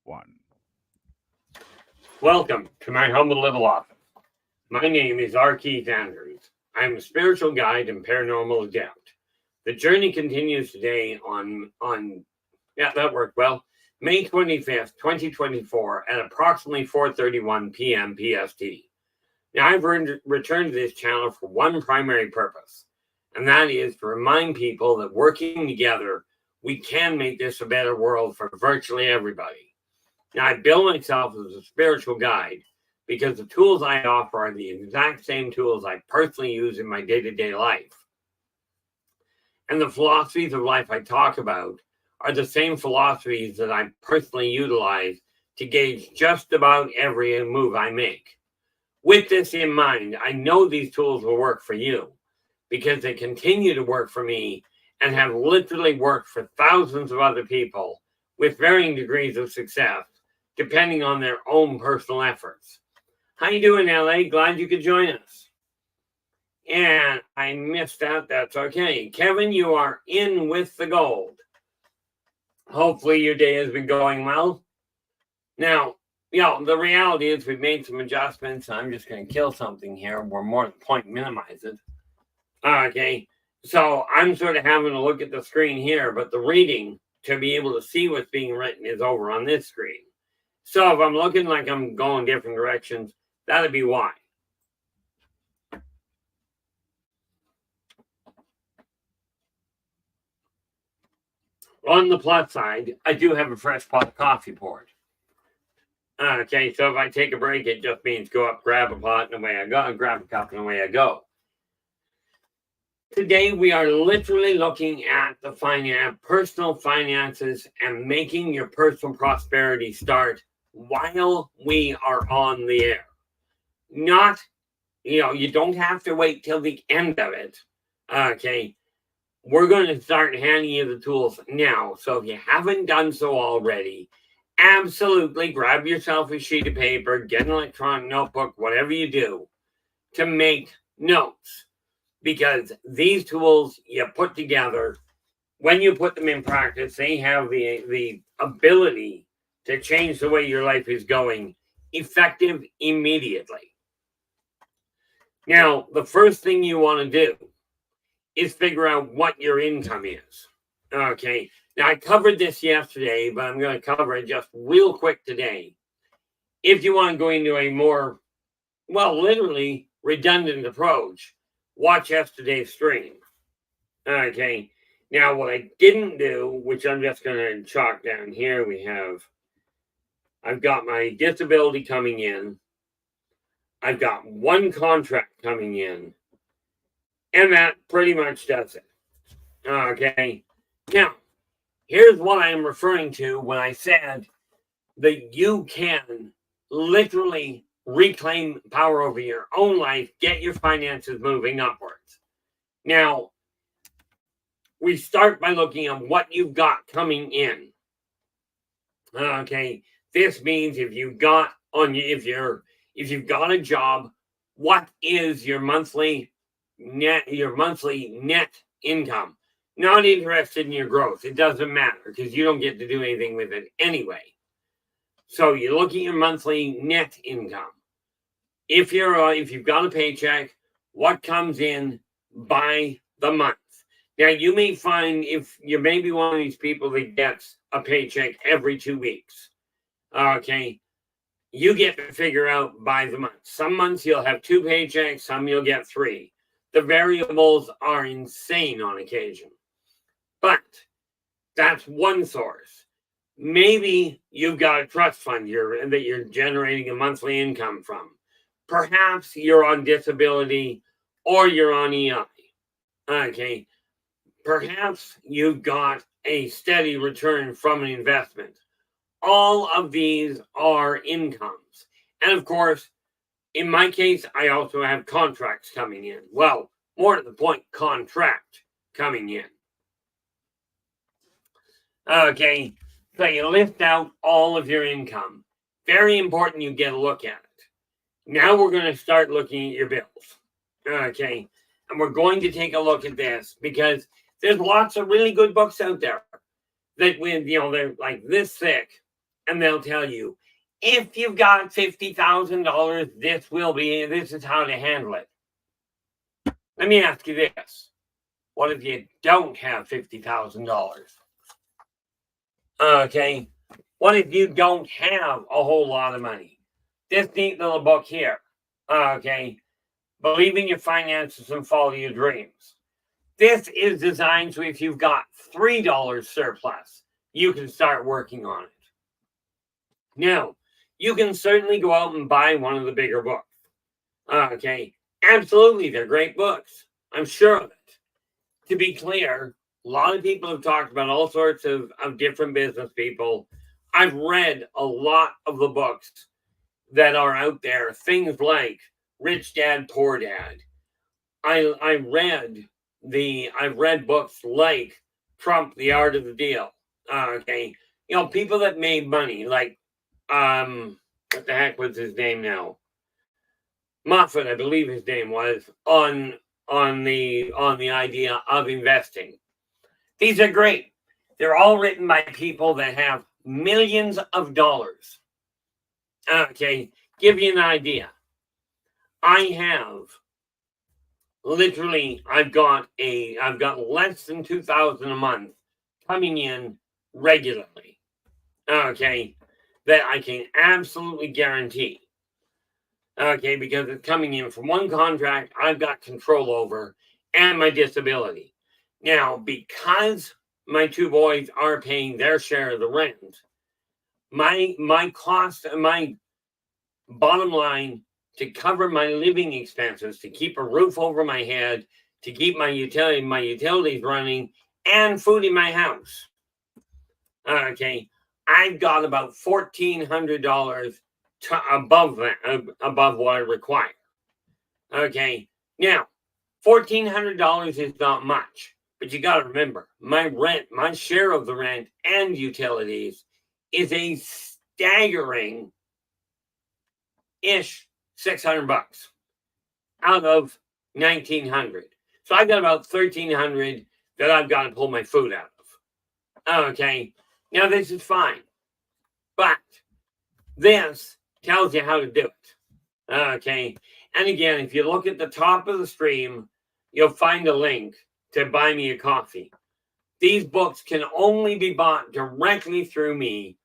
One. Welcome to my humble little office. My name is R. Keith Andrews. I am a spiritual guide and paranormal adept. The journey continues today on that worked well, May 25th, 2024 at approximately 4:31 p.m. PST. Now, I've returned to this channel for one primary purpose, and that is to remind people that working together, we can make this a better world for virtually everybody. Now, I bill myself as a spiritual guide because the tools I offer are the exact same tools I personally use in my day-to-day life. And the philosophies of life I talk about are the same philosophies that I personally utilize to gauge just about every move I make. With this in mind, I know these tools will work for you because they continue to work for me and have literally worked for thousands of other people with varying degrees of success, depending on their own personal efforts. How you doing, LA? Glad you could join us. And I missed that. That's okay. Kevin, you are in with the gold. Hopefully your day has been going well. Now, the reality is we've made some adjustments. I'm just going to kill something here. We're more than point minimize it. Okay. So I'm sort of having a look at the screen here, but the reading to be able to see what's being written is over on this screen. So if I'm looking like I'm going different directions, that'd be why. On the plus side, I do have a fresh pot of coffee poured. Okay, so if I take a break, it just means go up, grab a pot, and away I go, and grab a cup, and away I go. Today, we are literally looking at the personal finances and making your personal prosperity start while we are on the air. Not, you don't have to wait till the end of it. Okay. We're going to start handing you the tools now. So if you haven't done so already, absolutely grab yourself a sheet of paper, get an electronic notebook, whatever you do, to make notes. Because these tools you put together, when you put them in practice, they have the ability to change the way your life is going, effective immediately. Now, the first thing you want to do is figure out what your income is. Okay. Now, I covered this yesterday, but I'm going to cover it just real quick today. If you want to go into a more, literally redundant approach, watch yesterday's stream. Okay. Now, what I didn't do, which I'm just going to chalk down here, I've got my disability coming in. I've got one contract coming in. And that pretty much does it. Okay. Now, here's what I am referring to when I said that you can literally reclaim power over your own life, get your finances moving upwards. Now, we start by looking at what you've got coming in. Okay. This means if you've got a job, what is your monthly net income? Not interested in your growth. It doesn't matter because you don't get to do anything with it anyway. So you look at your monthly net income. If you've got a paycheck, what comes in by the month? Now you may find if you may be one of these people that gets a paycheck every 2 weeks. Okay. You get to figure out by the month. Some months you'll have 2 paychecks, some you'll get 3. The variables are insane on occasion. But that's one source. Maybe you've got a trust fund that you're generating a monthly income from. Perhaps you're on disability or you're on EI. Okay. Perhaps you've got a steady return from an investment. All of these are incomes. And of course, in my case, I also have contracts coming in. Well, more to the point, contract coming in. Okay, so you lift out all of your income. Very important you get a look at it. Now we're going to start looking at your bills. Okay, and we're going to take a look at this because there's lots of really good books out there that they're like this thick and they'll tell you, if you've got $50,000, this is how to handle it. Let me ask you this. What if you don't have $50,000? Okay. What if you don't have a whole lot of money? This neat little book here. Okay. Believe in your finances and follow your dreams. This is designed so if you've got $3 surplus, you can start working on it. Now, you can certainly go out and buy one of the bigger books. Okay. Absolutely. They're great books. I'm sure of it. To be clear, a lot of people have talked about all sorts of different business people. I've read a lot of the books that are out there, things like Rich Dad, Poor Dad. I've read books like Trump, The Art of the Deal. Okay. People that made money, like what the heck was his name now? Moffat, I believe his name was, on the idea of investing. These are great. They're all written by people that have millions of dollars. Okay, give you an idea. I've got less than $2,000 a month coming in regularly. Okay, that I can absolutely guarantee. Okay, because it's coming in from one contract I've got control over and my disability. Now, because my two boys are paying their share of the rent, my cost and my bottom line to cover my living expenses, to keep a roof over my head, to keep my utilities running, and food in my house. Okay, I've got about $1,400 above what I require. Okay, now $1,400 is not much, but you got to remember my share of the rent and utilities is a staggering $600 out of 1,900. So I've got about 1,300 that I've got to pull my food out of. Okay, now this is fine, but this tells you how to do it. Okay, and again, if you look at the top of the stream, you'll find a link to buy me a coffee. These books can only be bought directly through me,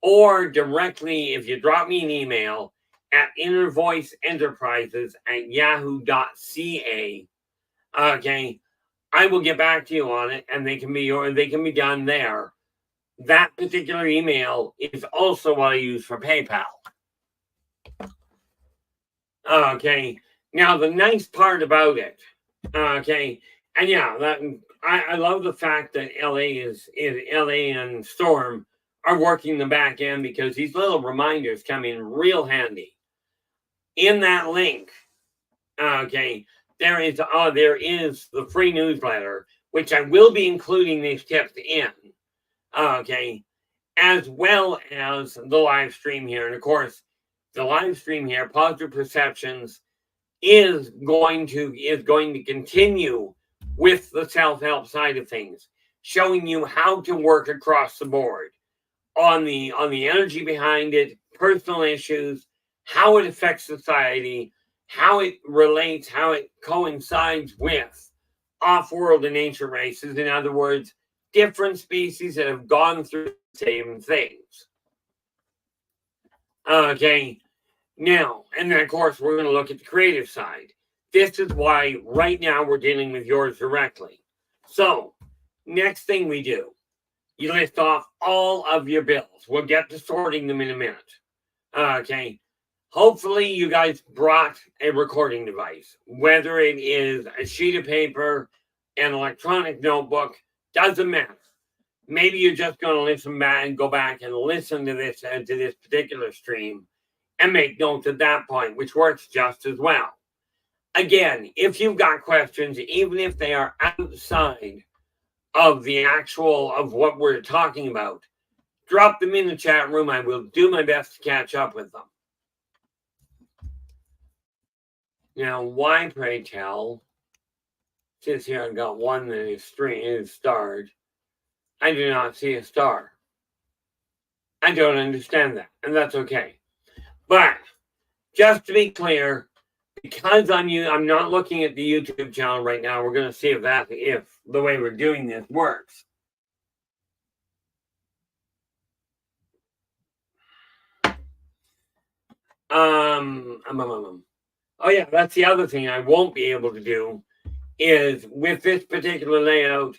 or directly if you drop me an email at innervoiceenterprises@yahoo.ca. Okay, I will get back to you on it, and they can be done there. That particular email is also what I use for PayPal. Okay, now the nice part about it, okay, and yeah, I love the fact that LA and Storm are working the back end, because these little reminders come in real handy. In that link, okay, there is the free newsletter, which I will be including these tips in. Okay, as well as the live stream here. And of course, the live stream here, Positive Perceptions, is going to continue with the self-help side of things, showing you how to work across the board on the energy behind it, personal issues, how it affects society, how it relates, how it coincides with off-world and ancient races. In other words, different species that have gone through the same things. Okay, now, and then of course we're going to look at the creative side. This is why right now we're dealing with yours directly. So, next thing we do, you list off all of your bills. We'll get to sorting them in a minute. Okay, hopefully you guys brought a recording device, whether it is a sheet of paper, an electronic notebook, doesn't matter. Maybe you're just going to listen back and go back and listen to this particular stream and make notes at that point, which works just as well. Again, if you've got questions, even if they are outside of of what we're talking about, drop them in the chat room. I will do my best to catch up with them. Now, why, pray tell, since here I've got one that is starred, I do not see a star. I don't understand that, and that's okay. But just to be clear, because I'm not looking at the YouTube channel right now, we're going to see if the way we're doing this works. Oh yeah, that's the other thing I won't be able to do is with this particular layout,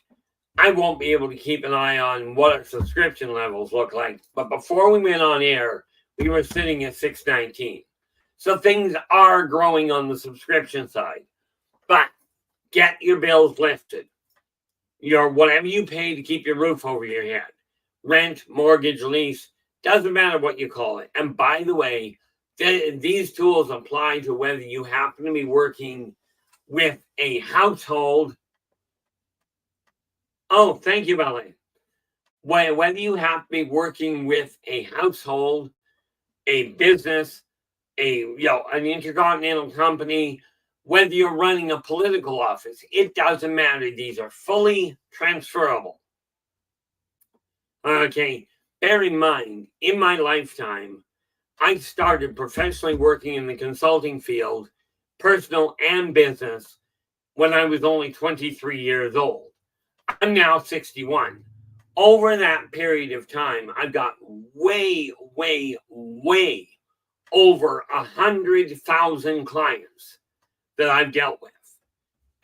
I won't be able to keep an eye on what our subscription levels look like. But before we went on air, we were sitting at 619. So things are growing on the subscription side. But get your bills lifted. Your whatever you pay to keep your roof over your head. Rent, mortgage, lease, doesn't matter what you call it. And by the way, these tools apply to whether you happen to be working with a household. Oh, thank you, Valerie. Whether you have to be working with a household, a business, an intercontinental company, whether you're running a political office, it doesn't matter. These are fully transferable. Okay, bear in mind, in my lifetime, I started professionally working in the consulting field, personal and business, when I was only 23 years old. I'm now 61. Over that period of time, I've got way over 100,000 clients that I've dealt with.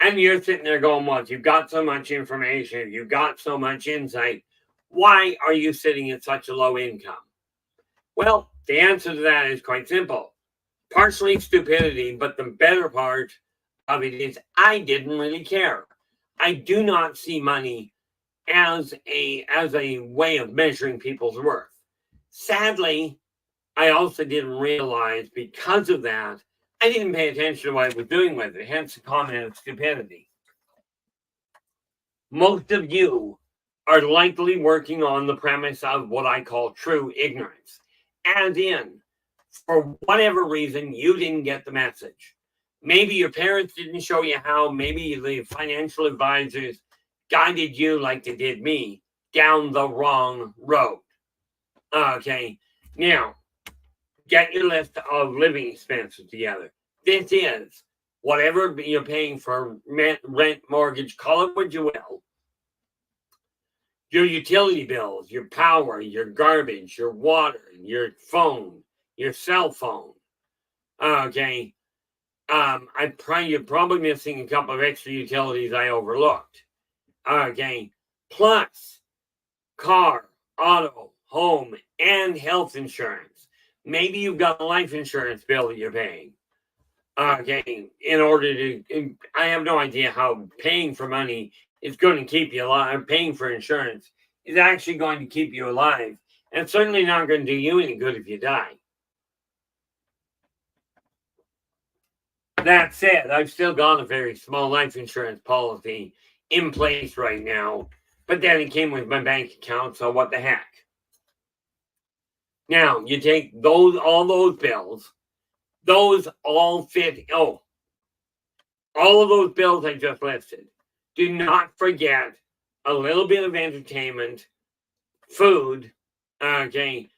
And you're sitting there going, well, you've got so much information, you've got so much insight. Why are you sitting at such a low income? Well, the answer to that is quite simple. Partially stupidity, but the better part of it is I didn't really care. I do not see money as a way of measuring people's worth. Sadly, I also didn't realize because of that, I didn't pay attention to what I was doing with it, hence the comment of stupidity. Most of you are likely working on the premise of what I call true ignorance. As in, for whatever reason, you didn't get the message. Maybe your parents didn't show you how, maybe the financial advisors guided you like they did me down the wrong road. Okay, now get your list of living expenses together. This is whatever you're paying for rent, mortgage, call it what you will. Your utility bills, your power, your garbage, your water, your phone, your cell phone. Okay, you're probably missing a couple of extra utilities I overlooked. Okay, plus car, auto, home, and health insurance. Maybe you've got a life insurance bill that you're paying. Okay, in order to, I have no idea how paying for money is going to keep you alive. Paying for insurance is actually going to keep you alive, and it's certainly not going to do you any good if you die. That said, I've still got a very small life insurance policy in place right now, but then it came with my bank account, so what the heck? Now, you take all those bills, those all fit, all of those bills I just listed. Do not forget a little bit of entertainment, food, okay,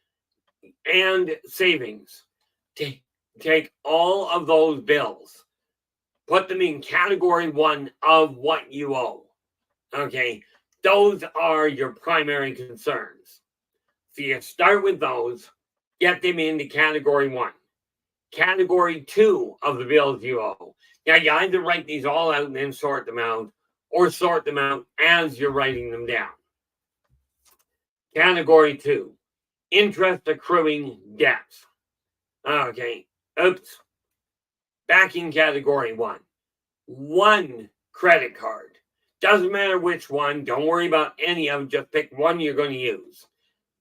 and savings. Take all of those bills, put them in category 1 of what you owe. Okay, those are your primary concerns. So you start with those, get them into category 1. Category 2 of the bills you owe. Now, you either write these all out and then sort them out, or sort them out as you're writing them down. Category 2, interest accruing debts. Okay, oops. Back in category 1. One credit card. Doesn't matter which one. Don't worry about any of them. Just pick one you're going to use.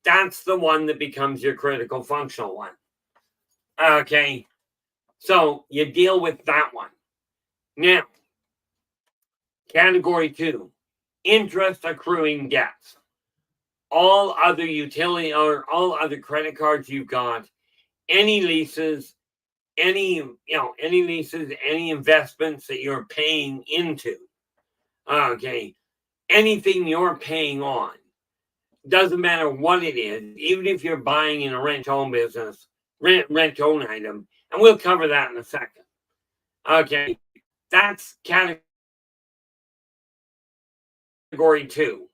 That's the one that becomes your critical functional one. Okay, so you deal with that one. Now, category 2, interest accruing debts. All other utility or all other credit cards you've got, any leases, any investments that you're paying into. Okay, anything you're paying on. doesn't matter what it is, even if you're buying in a rent-own business, rent-own item, and we'll cover that in a second. Okay, that's category 2.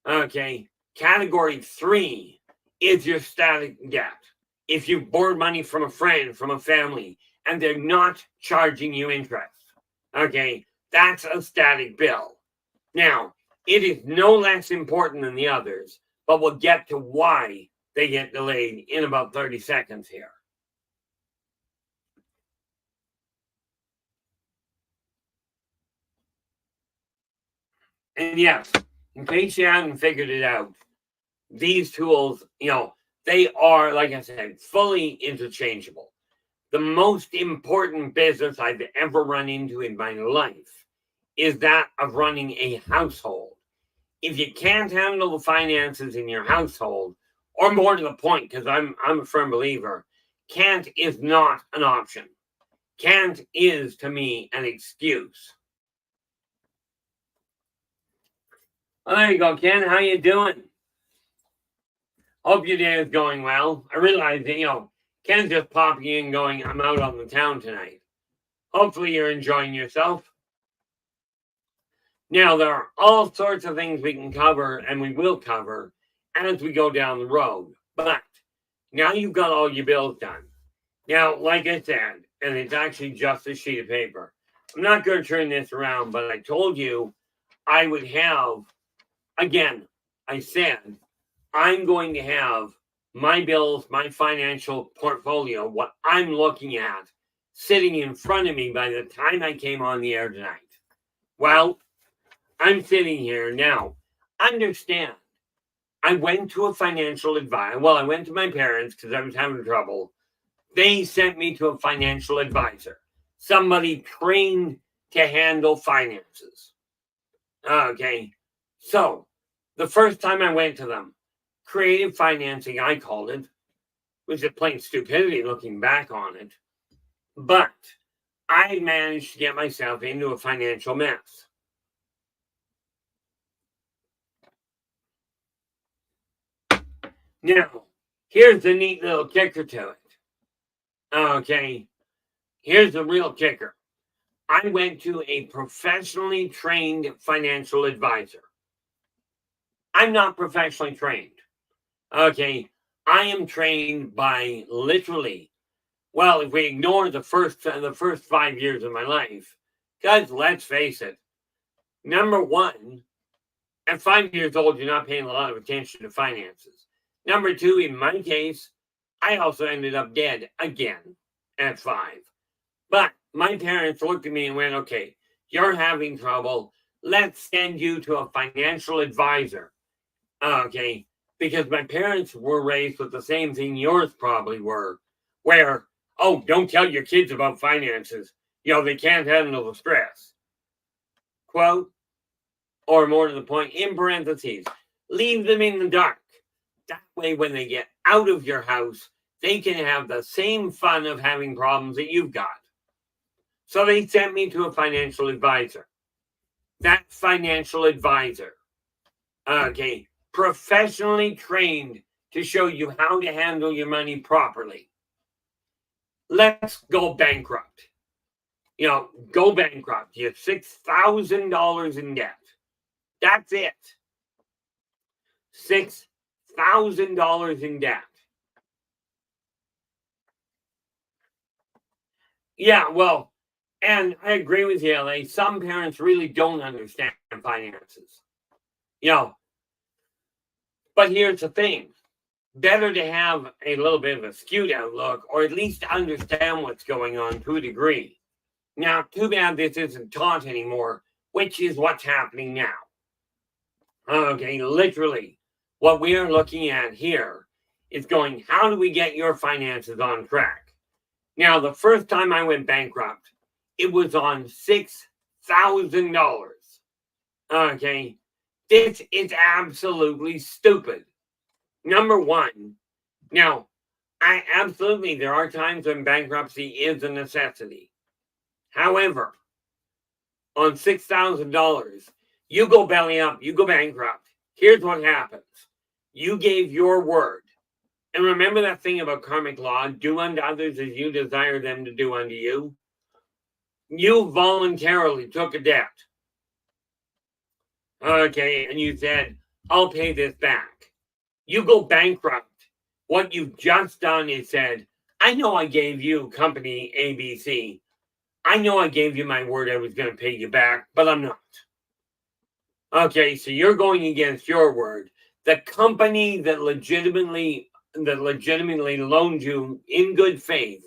Okay, category 3 is your static debt. If you borrowed money from a friend, from a family, and they're not charging you interest, okay, that's a static bill. Now, it is no less important than the others, but we'll get to why they get delayed in about 30 seconds here. And yes, in case you haven't figured it out, these tools, they are, like I said, fully interchangeable. The most important business I've ever run into in my life is that of running a household. If you can't handle the finances in your household, or more to the point, because I'm a firm believer, can't is not an option. Can't is, to me, an excuse. Well, there you go, Ken. How you doing? Hope your day is going well. I realize that, Ken's just popping in going, I'm out on the town tonight. Hopefully you're enjoying yourself. Now, there are all sorts of things we can cover, and we will cover as we go down the road. But now you've got all your bills done. Now, like I said, and it's actually just a sheet of paper. I'm not going to turn this around, but I told you I would have, again, I said, I'm going to have my bills, my financial portfolio, what I'm looking at, sitting in front of me by the time I came on the air tonight. Well, I'm sitting here now. Understand, I went to a financial advisor. Well, I went to my parents because I was having trouble. They sent me to a financial advisor, somebody trained to handle finances. Okay, so the first time I went to them, creative financing, I called it, was just plain stupidity looking back on it. But I managed to get myself into a financial mess. Now, here's the neat little kicker to it. Okay, here's the real kicker. I went to a professionally trained financial advisor. I'm not professionally trained. Okay, I am trained by literally, well, if we ignore the first 5 years of my life, guys, let's face it. Number one, at 5 years old, you're not paying a lot of attention to finances. Number two, in my case, I also ended up dead again at 5. But my parents looked at me and went, okay, you're having trouble. Let's send you to a financial advisor. Okay, because my parents were raised with the same thing yours probably were, where, oh, don't tell your kids about finances. They can't handle the stress. Quote, or more to the point, in parentheses, leave them in the dark. That way, when they get out of your house, they can have the same fun of having problems that you've got. So they sent me to a financial advisor. That financial advisor, okay, professionally trained to show you how to handle your money properly. Let's go bankrupt. Go bankrupt. You have $6,000 in debt. That's it. $6,000 in debt. Yeah, well, and I agree with you, LA. Some parents really don't understand finances. But here's the thing. Better to have a little bit of a skewed outlook, or at least understand what's going on to a degree. Now, too bad this isn't taught anymore, which is what's happening now. Okay, literally, what we are looking at here is going, how do we get your finances on track? Now, the first time I went bankrupt, it was on $6,000. Okay, this is absolutely stupid. Number one, now, there are times when bankruptcy is a necessity. However, on $6,000, you go belly up, you go bankrupt. Here's what happens. You gave your word. And remember that thing about karmic law, do unto others as you desire them to do unto you? You voluntarily took a debt. Okay, and you said, I'll pay this back. You go bankrupt. What you've just done is said, I know I gave you company ABC. I know I gave you my word I was going to pay you back, but I'm not. Okay, so you're going against your word. The company that legitimately loaned you in good faith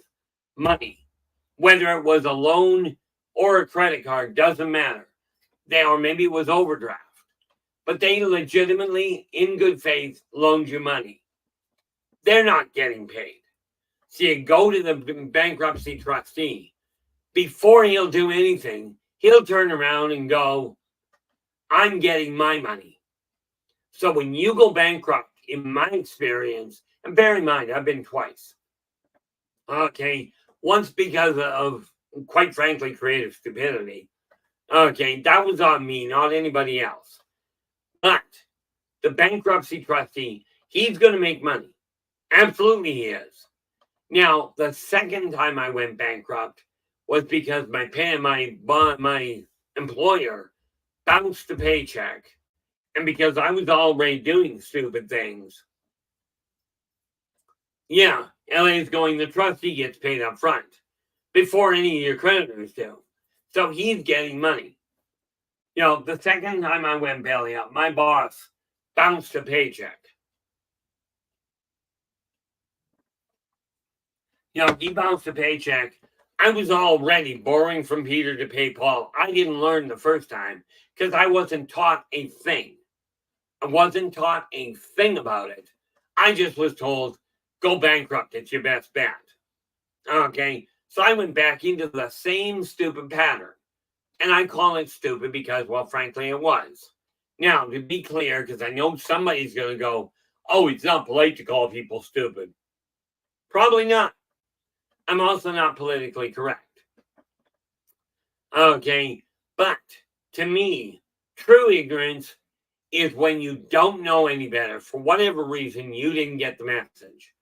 money, whether it was a loan or a credit card, doesn't matter. Or maybe it was overdraft, but they legitimately, in good faith, loaned you money. They're not getting paid. So you go to the bankruptcy trustee. Before he'll do anything, he'll turn around and go, I'm getting my money. So when you go bankrupt, in my experience, and bear in mind, I've been twice. Okay, once because of, quite frankly, creative stupidity. Okay, that was on me, not anybody else. But the bankruptcy trustee, he's going to make money. Absolutely he is. Now, the second time I went bankrupt was because my employer bounced the paycheck. And because I was already doing stupid things. Yeah, LA's going, the trustee gets paid up front before any of your creditors do. So he's getting money. The second time I went belly up, my boss bounced a paycheck. He bounced a paycheck. I was already borrowing from Peter to pay Paul. I didn't learn the first time because I wasn't taught a thing. I wasn't taught a thing about it. I just was told, go bankrupt. It's your best bet. Okay. So I went back into the same stupid pattern. And I call it stupid because, well, frankly, it was. Now, to be clear, because I know somebody's going to go, oh, it's not polite to call people stupid. Probably not. I'm also not politically correct. Okay. But to me, true ignorance is when you don't know any better. For whatever reason, you didn't get the message.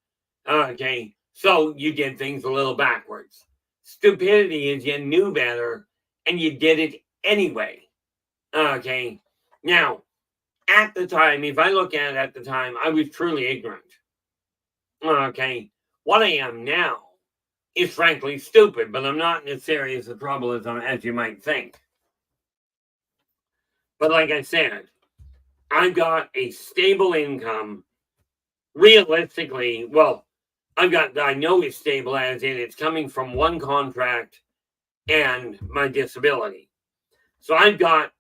Okay, so you did things a little backwards. Stupidity is you knew better and you did it anyway. Okay, now, at the time, if I look at the time, I was truly ignorant. Okay, what I am now is frankly stupid, but I'm not in as serious a trouble as you might think. But like I said, I've got a stable income. Realistically, well, I know it's stable as in it's coming from one contract and my disability. So I've got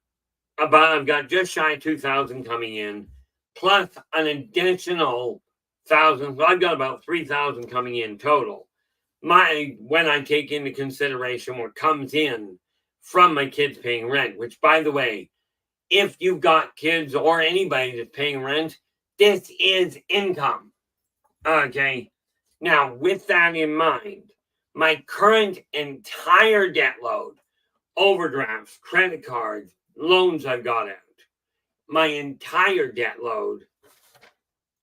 just shy of 2,000 coming in, plus an additional 1,000. So I've got about 3,000 coming in total. When I take into consideration what comes in from my kids paying rent, which by the way, if you've got kids or anybody that's paying rent, this is income. Okay. Now, with that in mind, my current entire debt load, overdrafts, credit cards, loans I've got out, my entire debt load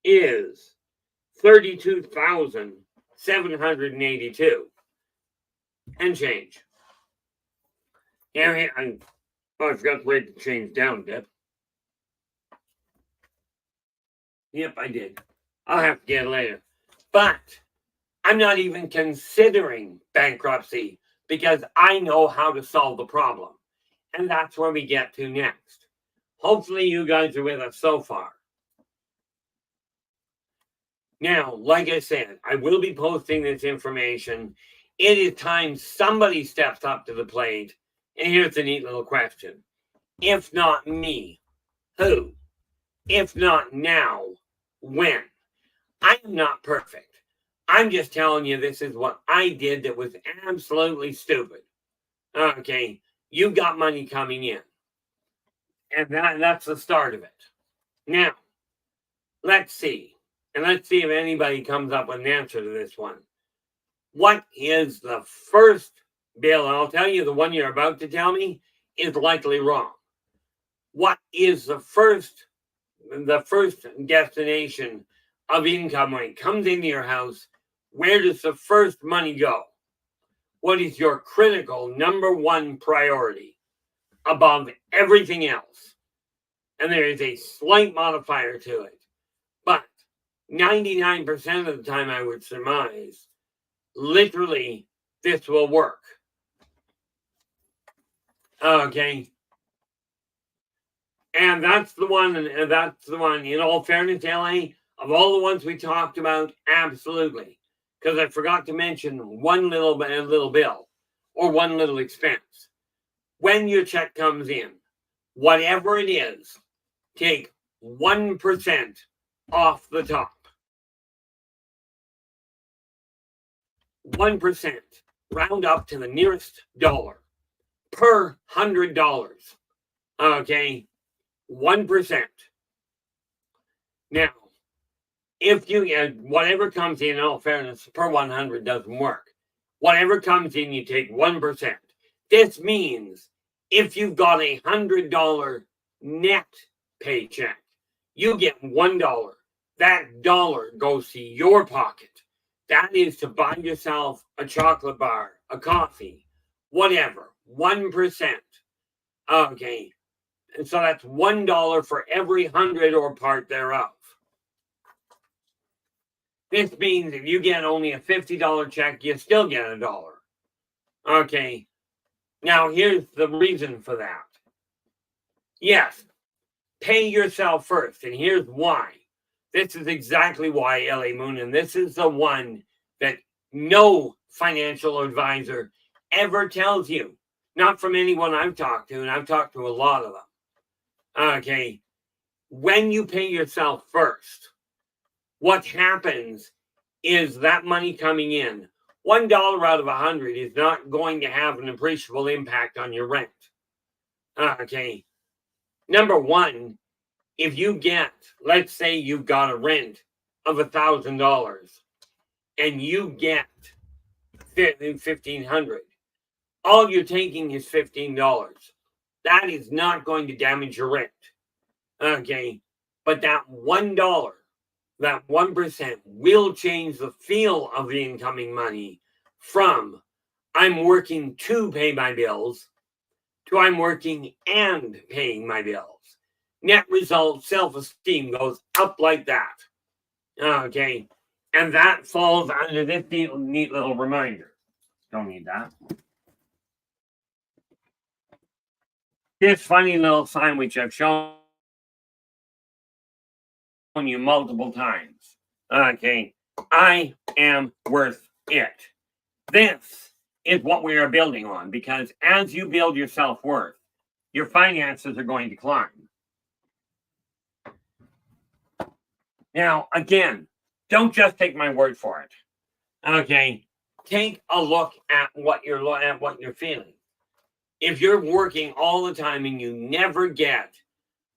is $32,782 and change. Yeah, I forgot to write the change down, Deb. Yep, I did. I'll have to get it later. But I'm not even considering bankruptcy because I know how to solve the problem. And that's where we get to next. Hopefully you guys are with us so far. Now, like I said, I will be posting this information. It is time somebody steps up to the plate. And here's a neat little question. If not me, who? If not now, when? I am not perfect. I'm just telling you this is what I did that was absolutely stupid. Okay, you got money coming in. And that's the start of it. Now, let's see. And let's see if anybody comes up with an answer to this one. What is the first bill? And I'll tell you the one you're about to tell me is likely wrong. What is the first the first destination of income when it comes into your house, where does the first money go? What is your critical number one priority above everything else? And there is a slight modifier to it. But 99% of the time, I would surmise, literally, this will work. Okay. And that's the one, in all fairness, LA, of all the ones we talked about, absolutely. Because I forgot to mention one little bill or one little expense. When your check comes in, whatever it is, take 1% off the top. 1%. Round up to the nearest dollar per $100. Okay. 1%. Now, if you whatever comes in all fairness, per 100 doesn't work. Whatever comes in, you take 1%. This means if you've got a $100 net paycheck, you get $1. That dollar goes to your pocket. That is to buy yourself a chocolate bar, a coffee, whatever. 1%. Okay. And so that's $1 for every 100 or part thereof. This means if you get only a $50 check, you still get $1. Okay. Now, here's the reason for that. Yes, pay yourself first. And here's why. This is exactly why, LA Moon, and this is the one that no financial advisor ever tells you. Not from anyone I've talked to, and I've talked to a lot of them. Okay. When you pay yourself first, what happens is that money coming in, $1 out of 100 is not going to have an appreciable impact on your rent. Okay. Number one, if you get, let's say you've got a rent of $1,000 and you get $1,500, all you're taking is $15. That is not going to damage your rent. Okay. But that $1, that 1% will change the feel of the incoming money from I'm working to pay my bills to I'm working and paying my bills. Net result, self-esteem goes up like that. Okay. And that falls under this neat little reminder. Don't need that. This funny little sign which I've shown you multiple times. Okay. I am worth it. This is what we are building on, because as you build your self-worth, your finances are going to climb. Now, again, don't just take my word for it. Okay. Take a look at what you're feeling. If you're working all the time and you never get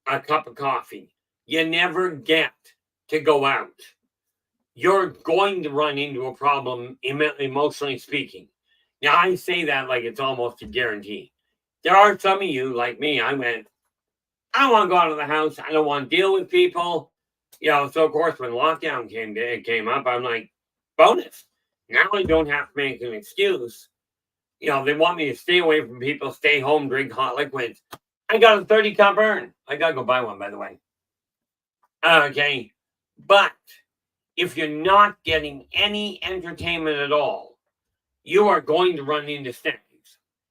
a cup of coffee, you never get to go out, you're going to run into a problem, emotionally speaking. Now, I say that like it's almost a guarantee. There are some of you, like me, I don't want to go out of the house. I don't want to deal with people. So of course, when lockdown came up, I'm like, bonus. Now I don't have to make an excuse. They want me to stay away from people, stay home, drink hot liquids. I got a 30-cup urn. I got to go buy one, by the way. Okay. But if you're not getting any entertainment at all, you are going to run into snags.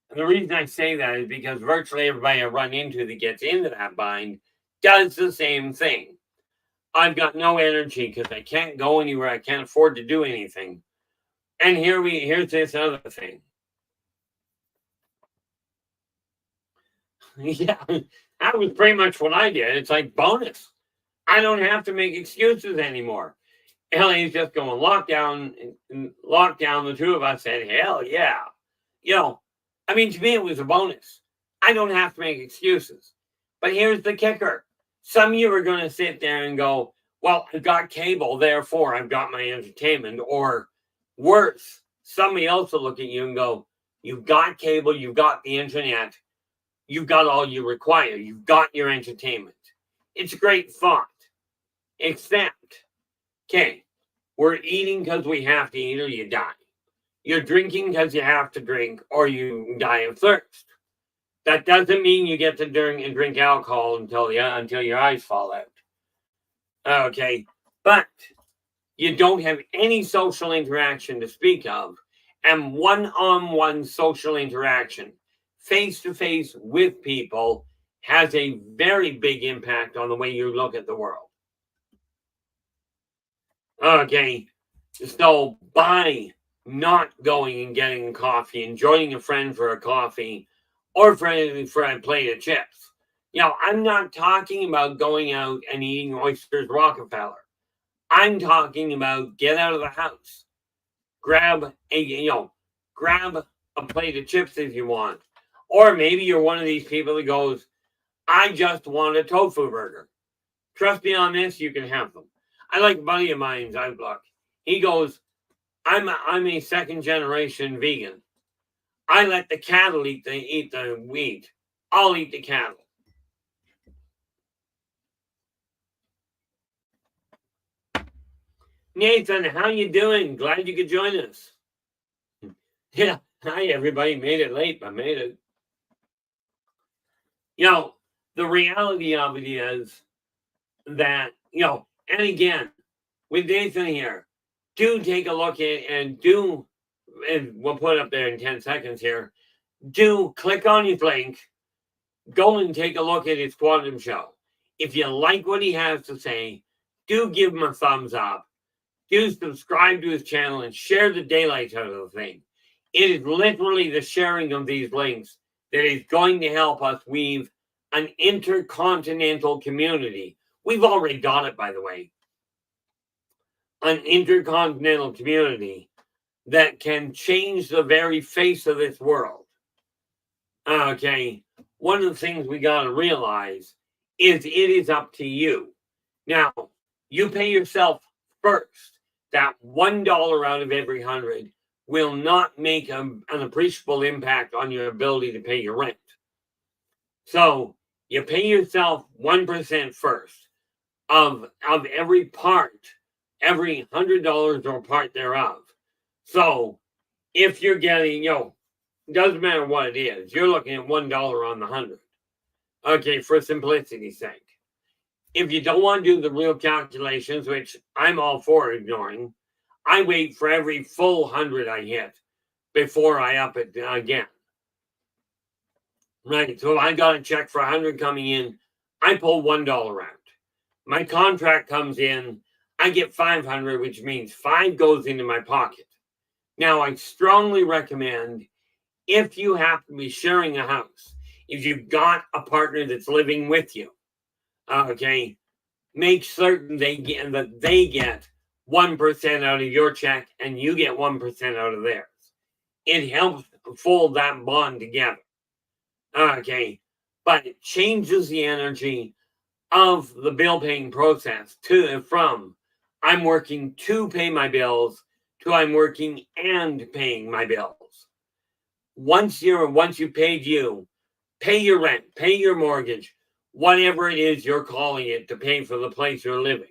And the reason I say that is because virtually everybody I run into that gets into that bind does the same thing. I've got no energy because I can't go anywhere. I can't afford to do anything. And here's this other thing. Yeah, that was pretty much what I did. It's like bonus. I don't have to make excuses anymore. Ellie's just going lockdown. The two of us said, hell yeah. To me, it was a bonus. I don't have to make excuses. But here's the kicker. Some of you are going to sit there and go, well, I've got cable, therefore I've got my entertainment. Or worse, somebody else will look at you and go, you've got cable, you've got the internet, you've got all you require, you've got your entertainment. It's a great thought. Except, okay, we're eating because we have to eat or you die. You're drinking because you have to drink or you die of thirst. That doesn't mean you get to drink alcohol until your eyes fall out. Okay, but you don't have any social interaction to speak of, and one-on-one social interaction, face-to-face with people, has a very big impact on the way you look at the world. Okay, so by not going and getting coffee and joining a friend for a coffee or for a plate of chips, I'm not talking about going out and eating oysters Rockefeller. I'm talking about get out of the house, grab a plate of chips if you want, or maybe you're one of these people that goes, I just want a tofu burger. Trust me on this, you can have them. I like a buddy of mine's outlook. He goes, I'm a second generation vegan. I let the cattle eat the wheat. I'll eat the cattle. Nathan, how you doing? Glad you could join us. Yeah, hi everybody. Made it late, but made it. The reality of it is that, and again, with Nathan here, do take a look at and we'll put it up there in 10 seconds here. Do click on his link, go and take a look at his quantum show. If you like what he has to say, do give him a thumbs up. Do subscribe to his channel and share the daylight out of the thing. It is literally the sharing of these links that is going to help us weave an intercontinental community. We've already got it, by the way. An intercontinental community that can change the very face of this world. Okay, one of the things we got to realize is it is up to you. Now, you pay yourself first. That $1 out of every 100 will not make an appreciable impact on your ability to pay your rent. So you pay yourself 1% first of every part, every $100 or part thereof. So if you're getting, doesn't matter what it is, you're looking at $1 on the 100. Okay, for simplicity's sake. If you don't want to do the real calculations, which I'm all for ignoring, I wait for every full 100 I hit before I up it again. Right, so if I got a check for 100 coming in, I pull $1 out. My contract comes in, I get 500, which means 5 goes into my pocket. Now, I strongly recommend, if you have to be sharing a house, if you've got a partner that's living with you, okay, make certain they get 1% out of your check and you get 1% out of theirs. It helps fold that bond together. Okay, but it changes the energy of the bill paying process from I'm working to pay my bills to I'm working and paying my bills. Once you paid pay your rent, pay your mortgage, whatever it is you're calling it to pay for the place you're living.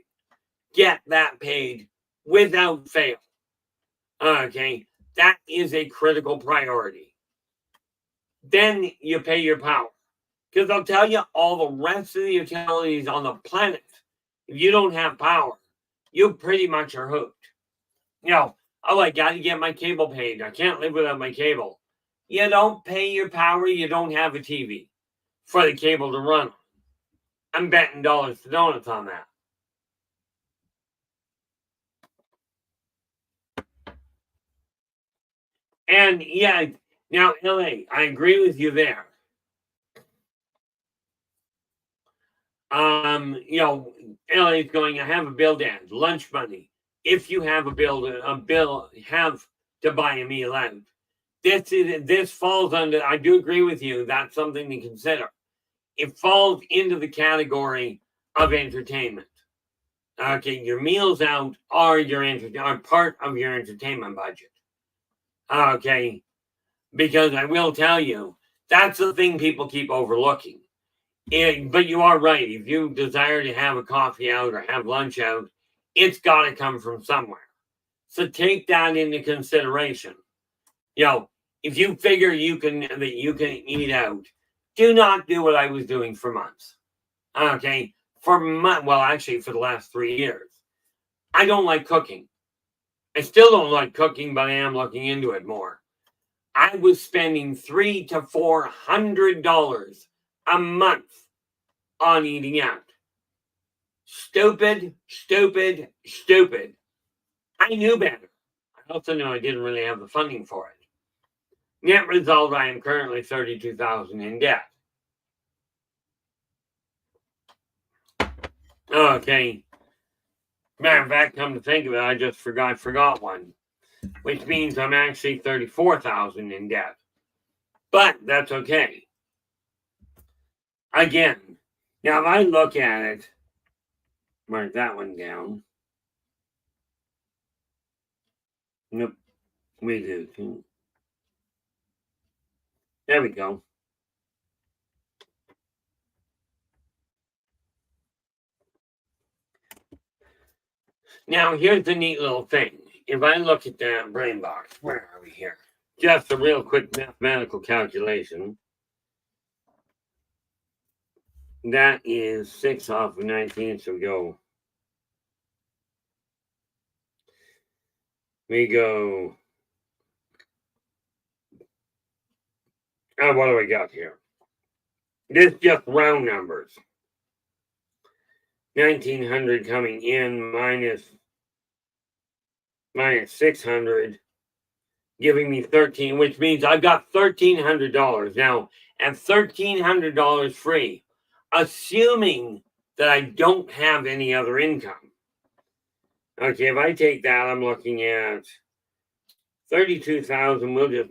Get that paid without fail. Okay, that is a critical priority. Then you pay your power. Because I'll tell you, all the rest of the utilities on the planet, if you don't have power, you pretty much are hooked. I got to get my cable paid. I can't live without my cable. You don't pay your power, you don't have a TV for the cable to run. I'm betting dollars to donuts on that. And yeah, now LA, I agree with you there. LA's going, I have a bill, Dad, lunch money. If you have a bill, have to buy a meal out. This falls under, I do agree with you, that's something to consider. It falls into the category of entertainment. Okay, your meals out are part of your entertainment budget. Okay, because I will tell you, that's the thing people keep overlooking. But you are right. If you desire to have a coffee out or have lunch out, it's got to come from somewhere. So take that into consideration. If you figure you can eat out, do not do what I was doing for months. Okay, actually for the last 3 years. I don't like cooking. I still don't like cooking, but I am looking into it more. I was spending $300 to $400 a month on eating out. Stupid, stupid, stupid. I knew better. I also knew I didn't really have the funding for it. Net result, I am currently $32,000 in debt. Okay. Matter of fact, come to think of it, I just forgot one, which means I'm actually $34,000 in debt. But that's okay. Again, now if I look at it, mark that one down. Nope, we do. There we go. Now, here's the neat little thing. If I look at that brain box, where are we here? Just a real quick mathematical calculation. That is 6 off of 19, so we go. What do we got here? This just round numbers. 1,900 coming in minus 600, giving me 13, which means I've got $1,300 now, and $1,300 free, assuming that I don't have any other income. Okay, if I take that, I'm looking at 32,000.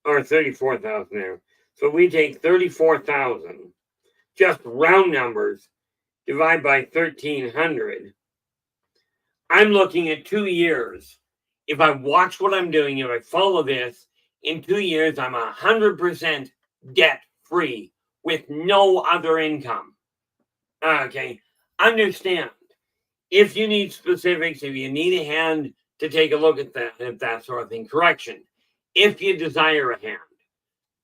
Or 34,000 there. So we take 34,000, just round numbers, divide by 1,300. I'm looking at 2 years. If I watch what I'm doing, if I follow this, in 2 years, I'm 100% debt free with no other income. Okay, understand. If you need specifics, if you need a hand to take a look at that sort of thing, correction. If you desire a hand,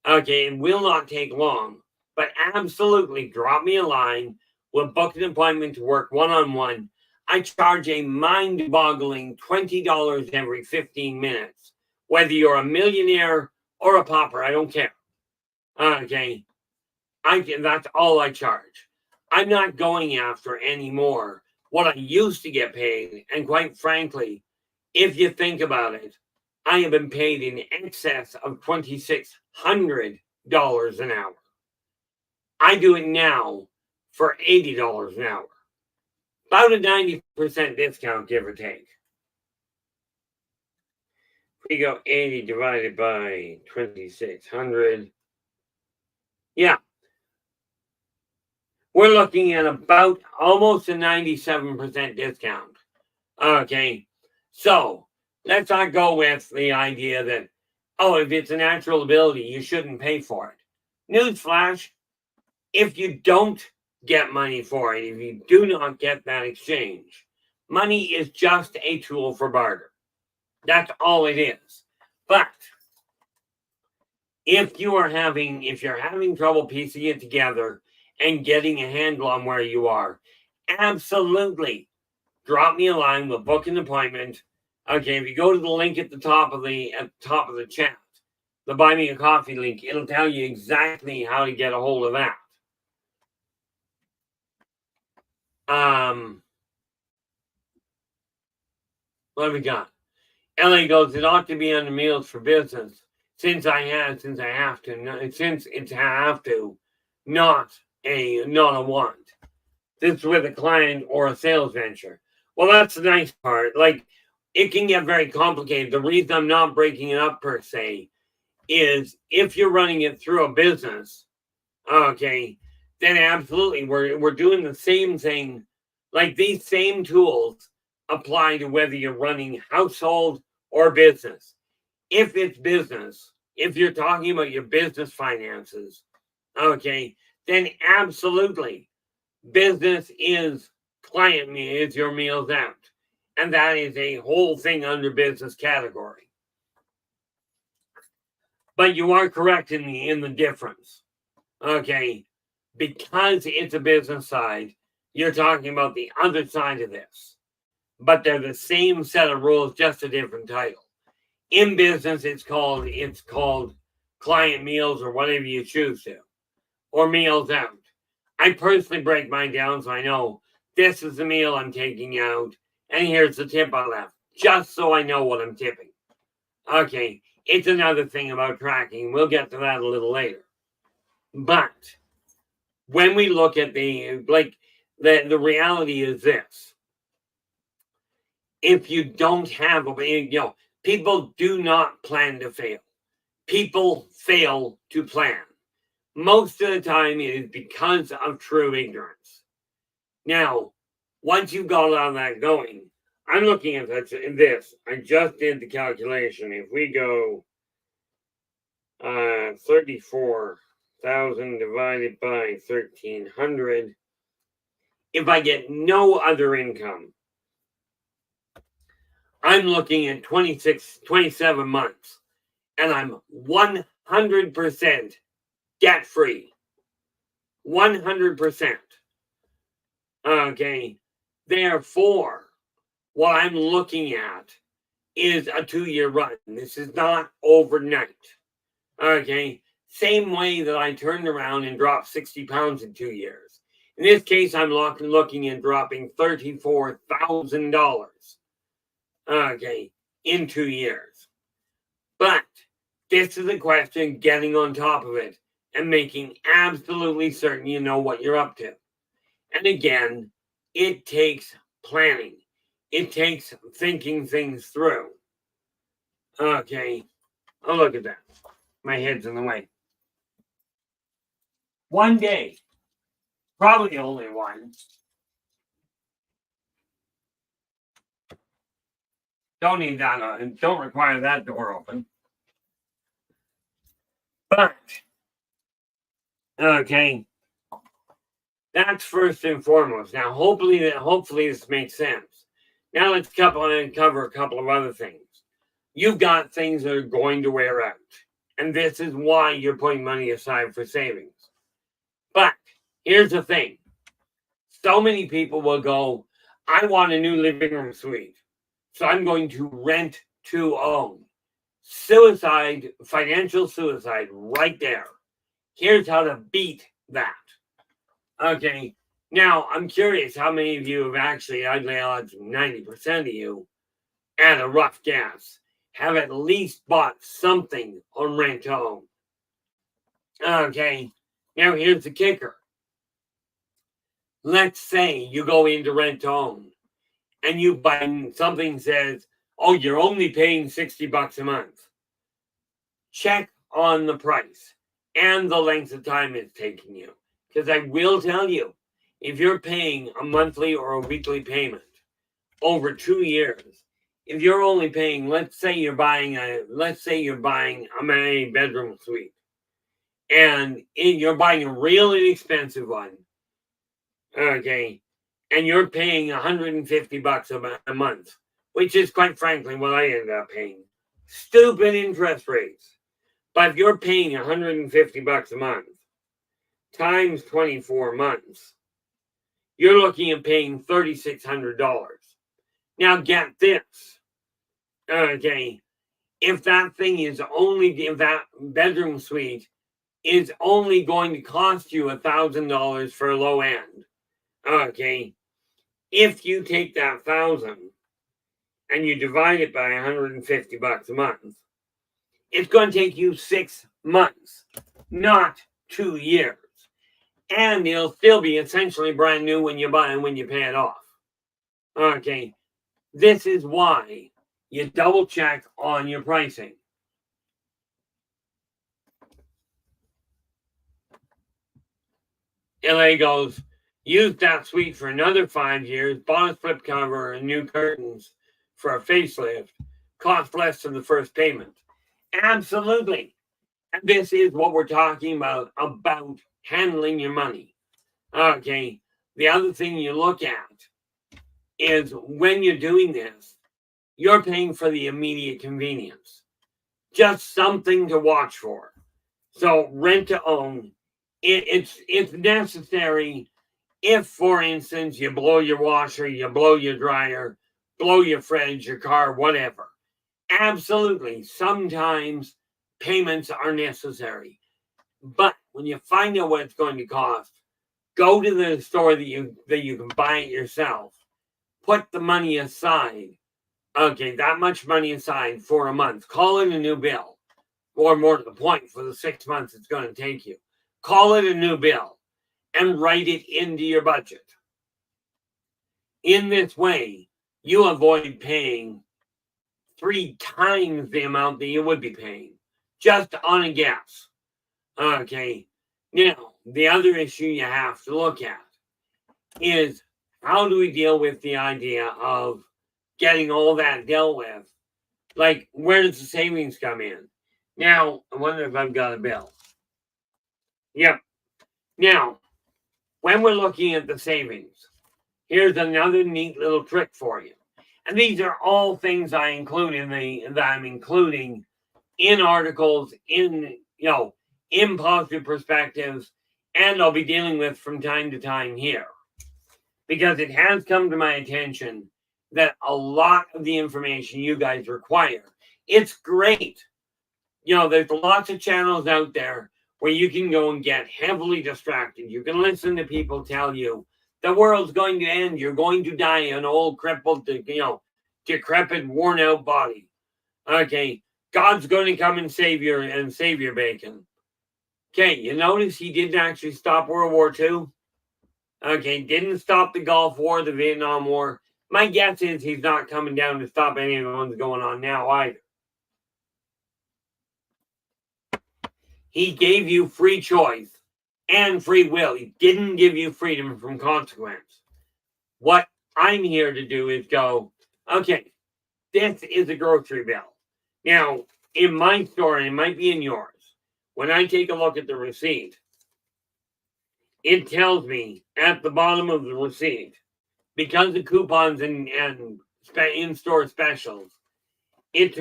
okay, it will not take long, but absolutely drop me a line. We'll book an appointment to work one-on-one. I charge a mind-boggling $20 every 15 minutes. Whether you're a millionaire or a pauper, I don't care. Okay, that's all I charge. I'm not going after any more what I used to get paid. And quite frankly, if you think about it, I have been paid in excess of $2,600 an hour. I do it now for $80 an hour. About a 90% discount, give or take. We go 80 divided by 2,600. Yeah. We're looking at about almost a 97% discount. Okay. So let's not go with the idea that, if it's a natural ability, you shouldn't pay for it. Newsflash, if you don't get money for it, if you do not get that exchange, money is just a tool for barter. That's all it is. But if you're having trouble piecing it together and getting a handle on where you are, absolutely drop me a line. We'll book an appointment. Okay, if you go to the link at the top of the chat, the Buy Me a Coffee link, it'll tell you exactly how to get a hold of that. What have we got? LA goes, it ought to be on the Meals for Business since I have to, not a want. This is with a client or a sales venture. Well, that's the nice part. Like, it can get very complicated. The reason I'm not breaking it up per se is if you're running it through a business, okay, then absolutely we're doing the same thing. Like, these same tools apply to whether you're running household or business. If it's business, if you're talking about your business finances, okay, then absolutely business is client meal, is your meals out. And that is a whole thing under business category. But you are correct in the difference. Okay. Because it's a business side, you're talking about the other side of this. But they're the same set of rules, just a different title. In business, it's called client meals or whatever you choose to, or meals out. I personally break mine down so I know this is the meal I'm taking out, and here's the tip I left, just so I know what I'm tipping. Okay, it's another thing about tracking. We'll get to that a little later. But when we look at the reality is this. If you don't have, people do not plan to fail. People fail to plan. Most of the time, it is because of true ignorance. Now, once you've got all that going, I'm looking at this. I just did the calculation. If we go 34,000 divided by 1,300, if I get no other income, I'm looking at 27 months, and I'm 100% debt-free. 100%. Okay. Therefore, what I'm looking at is a 2-year run. This is not overnight. Okay. Same way that I turned around and dropped 60 pounds in 2 years. In this case, I'm looking at dropping $34,000. Okay. In 2 years. But this is a question getting on top of it and making absolutely certain you know what you're up to. And again, it takes planning. It takes thinking things through. Okay. Oh, look at that. My head's in the way. One day, probably only one. Don't need that on. Don't require that door open. But, okay. That's first and foremost. Now, hopefully this makes sense. Now let's cover a couple of other things. You've got things that are going to wear out. And this is why you're putting money aside for savings. But here's the thing. So many people will go, I want a new living room suite. So I'm going to rent to own. Suicide, financial suicide, right there. Here's how to beat that. Okay. Now, I'm curious how many of you have actually, I'd lay odds 90% of you, at a rough guess, have at least bought something on rent to own. Okay. Now, here's the kicker. Let's say you go into rent to own and you buy something says, oh, you're only paying $60 a month. Check on the price and the length of time it's taking you. Because I will tell you, if you're paying a monthly or a weekly payment over 2 years, if you're only paying, let's say you're buying a bedroom suite, and you're buying a really expensive one, okay, and you're paying $150 a month, which is quite frankly what I ended up paying. Stupid interest rates. But if you're paying $150 a month times 24 months, you're looking at paying $3,600. Now get this. Okay. If that bedroom suite is only going to cost you $1,000 for a low end. Okay. If you take that $1,000 and you divide it by $150 a month, it's going to take you 6 months, not 2 years. And it'll still be essentially brand new when you buy and when you pay it off. Okay. This is why you double check on your pricing. LA goes, use that suite for another 5 years, bought a flip cover and new curtains for a facelift, cost less than the first payment. Absolutely. And this is what we're talking about handling your money. Okay, the other thing you look at is when you're doing this, you're paying for the immediate convenience. Just something to watch for. So rent to own, it's necessary if, for instance, you blow your washer, you blow your dryer, blow your fridge, your car, whatever. Absolutely, sometimes payments are necessary. But when you find out what it's going to cost, go to the store that you can buy it yourself. Put the money aside. Okay, that much money aside for a month. Call it a new bill. Or more to the point, for the 6 months it's going to take you. Call it a new bill and write it into your budget. In this way, you avoid paying 3 times the amount that you would be paying just on a gas. Okay, now the other issue you have to look at is how do we deal with the idea of getting all that dealt with? Like, where does the savings come in? Now, I wonder if I've got a bill. Yep. Now, when we're looking at the savings, here's another neat little trick for you. And these are all things I include that I'm including in articles, in positive perspectives, and I'll be dealing with from time to time here. Because it has come to my attention that a lot of the information you guys require, it's great. There's lots of channels out there where you can go and get heavily distracted. You can listen to people tell you the world's going to end. You're going to die an old, crippled, decrepit, worn out body. Okay, God's going to come and save your bacon. Okay, you notice he didn't actually stop World War II? Okay, didn't stop the Gulf War, the Vietnam War. My guess is he's not coming down to stop any of the ones going on now either. He gave you free choice and free will. He didn't give you freedom from consequence. What I'm here to do is go, okay, this is a grocery bill. Now, in my store, and it might be in yours, when I take a look at the receipt, it tells me at the bottom of the receipt, because of coupons and in-store specials, it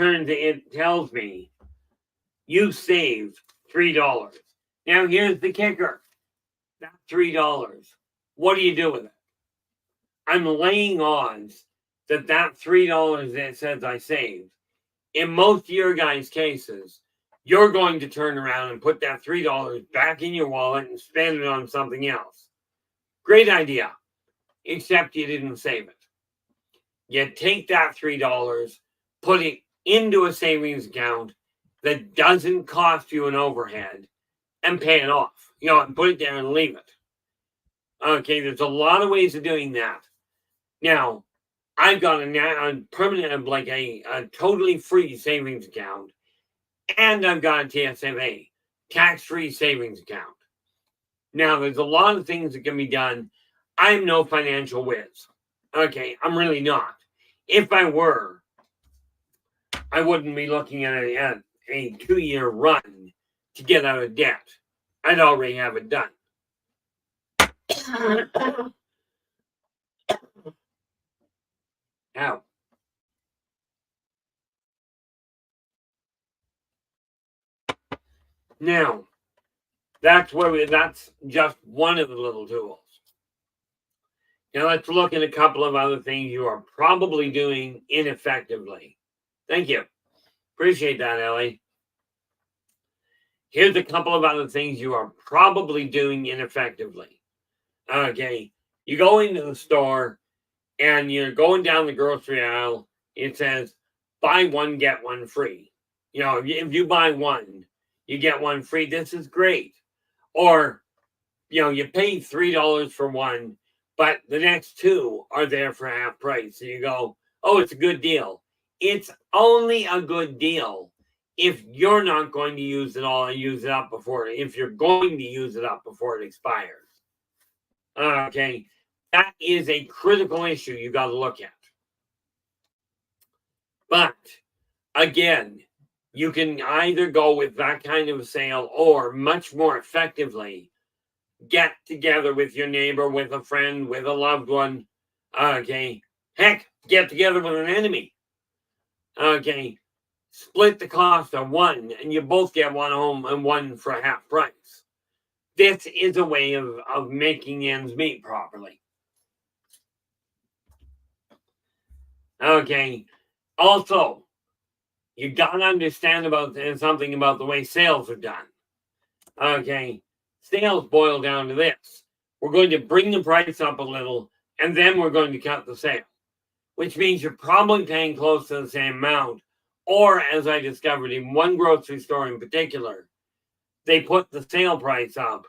tells me you saved $3. Now, here's the kicker. That's $3. What do you do with it? I'm laying odds that $3 that says I saved, in most of your guys' cases, you're going to turn around and put that $3 back in your wallet and spend it on something else. Great idea, except you didn't save it. You take that $3, put it into a savings account that doesn't cost you an overhead, and pay it off. And put it there and leave it. Okay, there's a lot of ways of doing that. Now, I've got a permanent, like a totally free savings account, and I've got a TSFA, tax-free savings account. Now, there's a lot of things that can be done. I'm no financial whiz. Okay, I'm really not. If I were, I wouldn't be looking at a 2-year run to get out of debt. I'd already have it done. Ow. Now, that's just one of the little tools. Now let's look at a couple of other things you are probably doing ineffectively. Thank you. Appreciate that, Ellie. Here's a couple of other things you are probably doing ineffectively. Okay, you go into the store and you're going down the grocery aisle. It says, buy one, get one free. If you buy one, you get one free. This is great. Or, you pay $3 for one, but the next 2 are there for half price. So you go, oh, it's a good deal. It's only a good deal if you're not going to use it all and use it up if you're going to use it up before it expires. Okay, that is a critical issue you got to look at. But again, you can either go with that kind of a sale or much more effectively Get together with your neighbor, with a friend, with a loved one. Okay. Heck, get together with an enemy. Okay. Split the cost of one, and you both get one home and one for half price. This is a way of making ends meet properly. Okay. Also, you got to understand something about the way sales are done. Okay. Sales boil down to this. We're going to bring the price up a little, and then we're going to cut the sale, which means you're probably paying close to the same amount. Or, as I discovered in one grocery store in particular, they put the sale price up.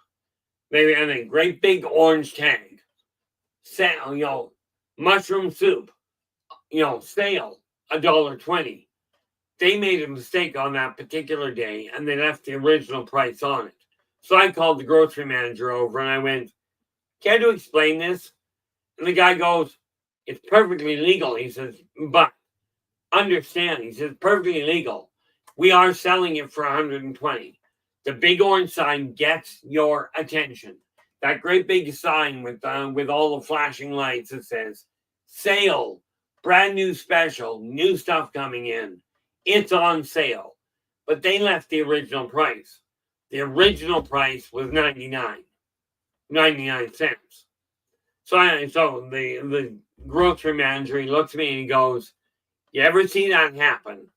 Maybe on a great big orange tag. Sale, mushroom soup, sale, $1.20. They made a mistake on that particular day, and they left the original price on it. So I called the grocery manager over, and I went, "Care to explain this?" And the guy goes, "It's perfectly legal." He says, "But understand," he says, "perfectly legal. We are selling it for $120. The big orange sign gets your attention. That great big sign with all the flashing lights that says, 'Sale, brand new special, new stuff coming in. It's on sale.'" But they left the original price. The original price was 99 cents. So the grocery manager, he looks at me and he goes, "You ever see that happen?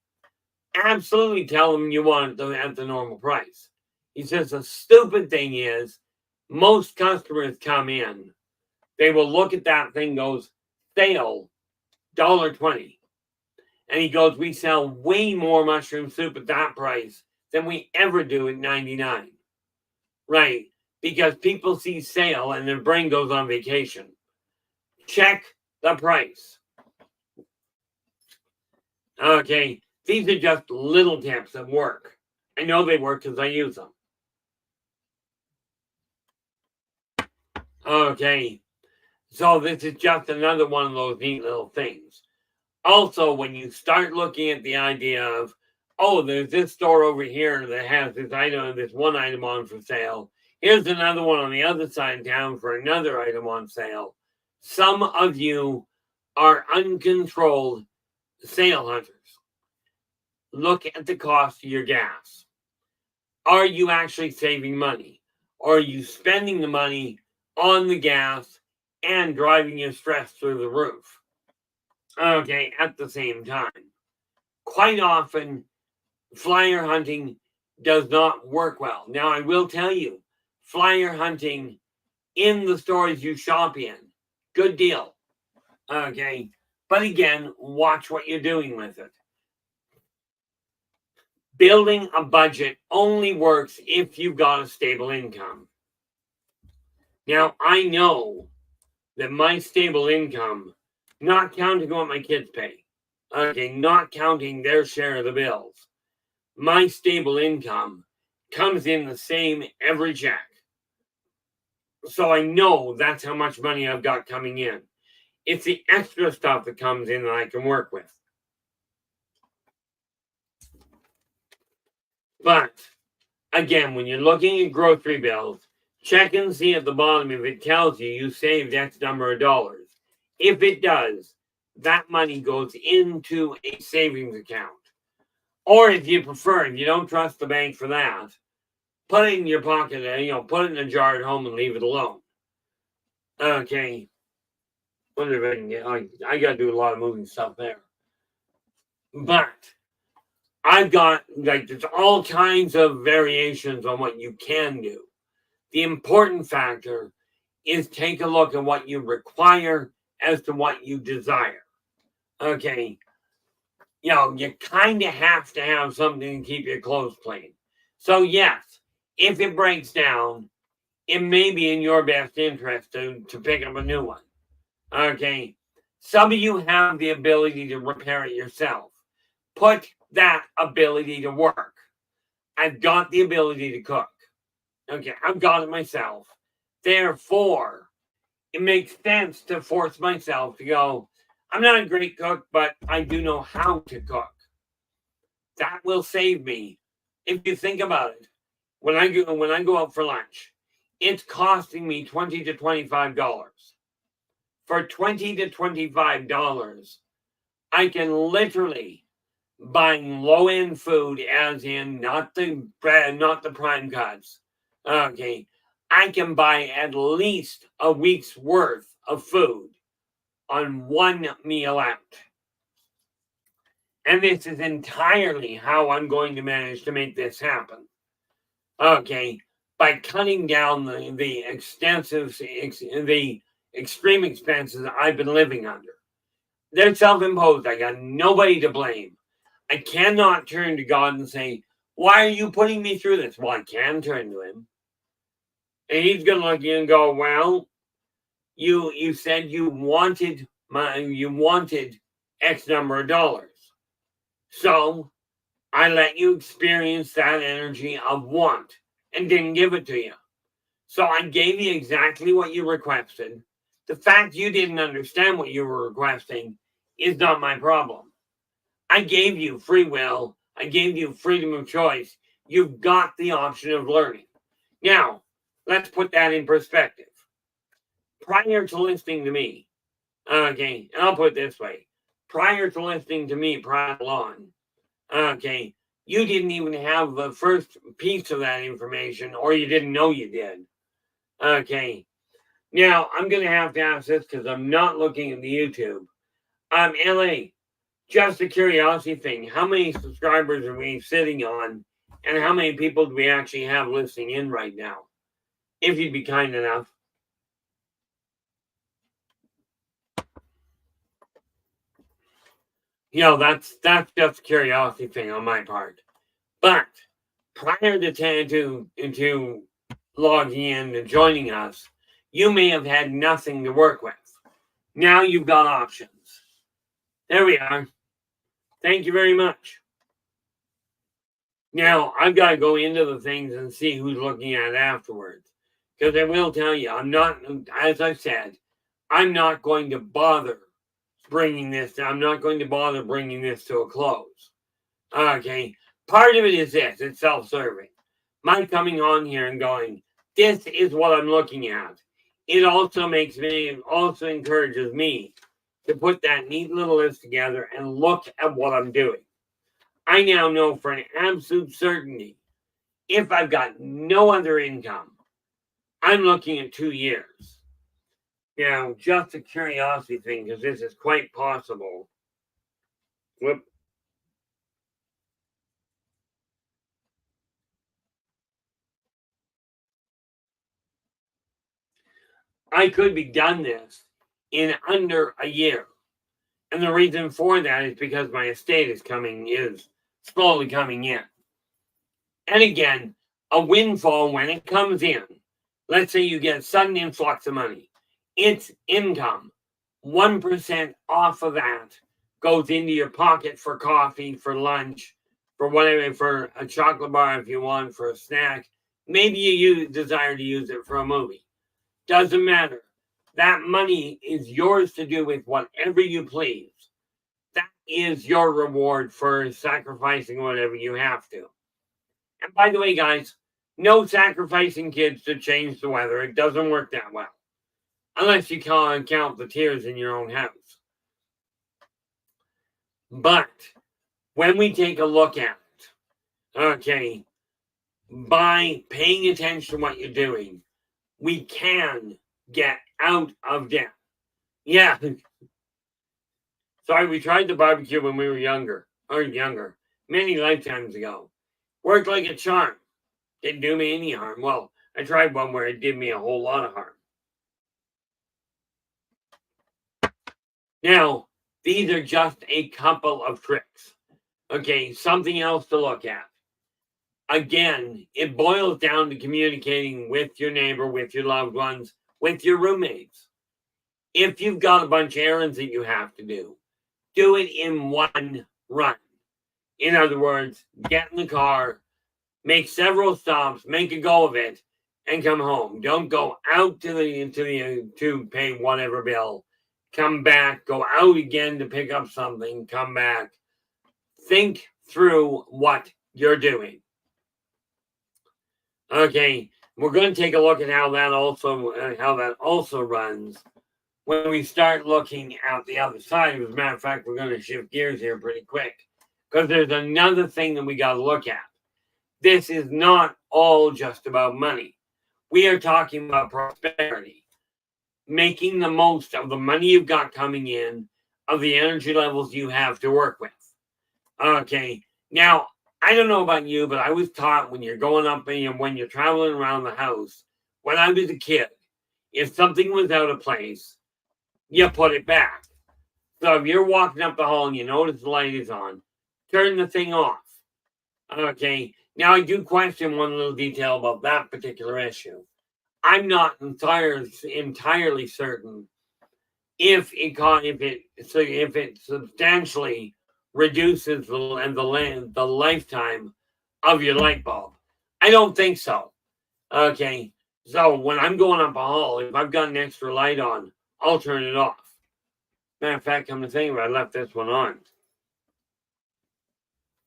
Absolutely tell them you want it at the normal price." He says the stupid thing is most customers come in, they will look at that thing, goes, "Sale, $1.20. And he goes, "We sell way more mushroom soup at that price than we ever do at 99. Right, because people see sale and their brain goes on vacation. Check the price. Okay, these are just little tips that work. I know they work because I use them. Okay, so this is just another one of those neat little things. Also, when you start looking at the idea of, oh, there's this store over here that has this one item on for sale. Here's another one on the other side of town for another item on sale. Some of you are uncontrolled sale hunters. Look at the cost of your gas. Are you actually saving money? Or are you spending the money on the gas and driving your stress through the roof? Okay, at the same time. Quite often, flyer hunting does not work well. Now, I will tell you, flyer hunting in the stores you shop in, good deal. Okay, but again, watch what you're doing with it. Building a budget only works if you've got a stable income. Now, I know that my stable income, not counting what my kids pay, okay, not counting their share of the bills, my stable income comes in the same every check. So I know that's how much money I've got coming in. It's the extra stuff that comes in that I can work with. But again, when you're looking at grocery bills, check and see at the bottom if it tells you saved X number of dollars. If it does, that money goes into a savings account. Or if you prefer, if you don't trust the bank for that, put it in your pocket, put it in a jar at home and leave it alone. Okay. Wonder if I can get, I got to do a lot of moving stuff there. But I've got, there's all kinds of variations on what you can do. The important factor is take a look at what you require as to what you desire. Okay. You kind of have to have something to keep your clothes clean. So yes, if it breaks down, it may be in your best interest to pick up a new one. Okay. Some of you have the ability to repair it yourself. Put that ability to work. I've got the ability to cook. Okay, I've got it myself. Therefore, it makes sense to force myself to go, I'm not a great cook, but I do know how to cook. That will save me. If you think about it, when I go out for lunch, it's costing me $20 to $25. For $20 to $25, I can literally buy low-end food, as in not the prime cuts. Okay, I can buy at least a week's worth of food on one meal out. And this is entirely how I'm going to manage to make this happen. Okay, by cutting down the extreme expenses I've been living under. They're self-imposed. I got nobody to blame. I cannot turn to God and say, why are you putting me through this? Well, I can turn to him. And he's going to look at you and go, well, you said you wanted X number of dollars. So I let you experience that energy of want and didn't give it to you. So I gave you exactly what you requested. The fact you didn't understand what you were requesting is not my problem. I gave you free will. I gave you freedom of choice. You've got the option of learning. Now, let's put that in perspective. Prior to listening to me, okay, and I'll put it this way. Prior to listening to me prattle on, okay, you didn't even have the first piece of that information, or you didn't know you did. Okay, now I'm going to have to ask this because I'm not looking at the YouTube. LA, just a curiosity thing. How many subscribers are we sitting on, and how many people do we actually have listening in right now? If you'd be kind enough. You know, that's just a curiosity thing on my part. But prior to logging in and joining us, you may have had nothing to work with. Now you've got options. There we are. Thank you very much. Now, I've got to go into the things and see who's looking at it afterwards. Because I will tell you, I'm not, as I said, I'm not going to bother bringing this to a close. Okay. Part of it is this, it's self-serving. My coming on here and going, this is what I'm looking at. It also encourages me to put that neat little list together and look at what I'm doing. I now know for an absolute certainty, if I've got no other income, I'm looking at 2 years. Now, just a curiosity thing, because this is quite possible. Whoop. I could be done this in under a year. And the reason for that is because my estate is slowly coming in. And again, a windfall when it comes in, let's say you get a sudden influx of money, it's income. 1% off of that goes into your pocket for coffee, for lunch, for whatever, for a chocolate bar if you want, for a snack. Maybe you desire to use it for a movie. Doesn't matter. That money is yours to do with whatever you please. That is your reward for sacrificing whatever you have to. And by the way, guys, no sacrificing kids to change the weather. It doesn't work that well. Unless you can't count the tears in your own house. But when we take a look at it, okay, by paying attention to what you're doing, we can get out of debt. Yeah. Sorry, we tried the barbecue when we were younger, many lifetimes ago. Worked like a charm. Didn't do me any harm. Well, I tried one where it did me a whole lot of harm. Now, these are just a couple of tricks. Okay, something else to look at. Again, it boils down to communicating with your neighbor, with your loved ones, with your roommates. If you've got a bunch of errands that you have to do it in one run. In other words, get in the car, make several stops, make a go of it, and come home. Don't go out to pay whatever bill. Come back, go out again to pick up something, come back. Think through what you're doing. Okay, We're going to take a look at how that also runs when we start looking at the other side. As a matter of fact, we're going to shift gears here pretty quick because there's another thing that we got to look at. This is not all just about money. We are talking about prosperity, making the most of the money you've got coming in, of the energy levels you have to work with. Okay, now, I don't know about you, but I was taught when you're going up and when you're traveling around the house, when I was a kid, if something was out of place, you put it back. So if you're walking up the hall and you notice the light is on, turn the thing off. Okay, now I do question one little detail about that particular issue. I'm not entirely certain if it substantially reduces the lifetime of your light bulb. I don't think so. Okay, so when I'm going up a hall, if I've got an extra light on, I'll turn it off. Matter of fact, come to think of it, I left this one on.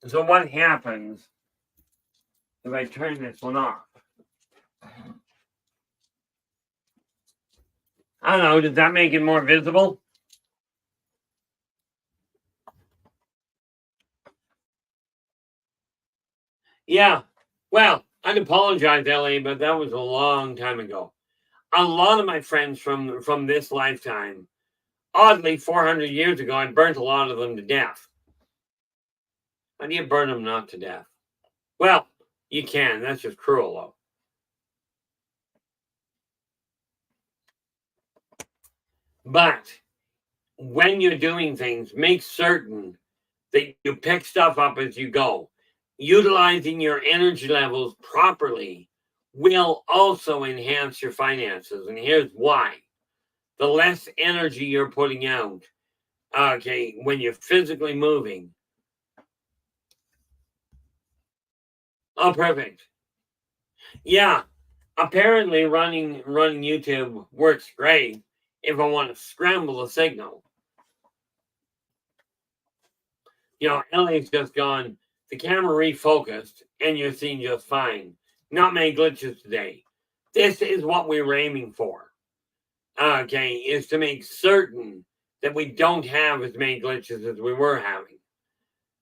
So what happens if I turn this one off? I don't know, does that make it more visible? Yeah, well, I'd apologize, LA, but that was a long time ago. A lot of my friends from this lifetime, oddly, 400 years ago, I burnt a lot of them to death. How do you burn them not to death? Well, you can. That's just cruel, though. But when you're doing things, make certain that you pick stuff up as you go. Utilizing your energy levels properly will also enhance your finances. And here's why. The less energy you're putting out, okay, when you're physically moving. Oh, perfect. Yeah, apparently running YouTube works great if I want to scramble a signal. You know, LA's just gone, the camera refocused, and you're seeing just fine. Not many glitches today. This is what we were aiming for. Okay, is to make certain that we don't have as many glitches as we were having.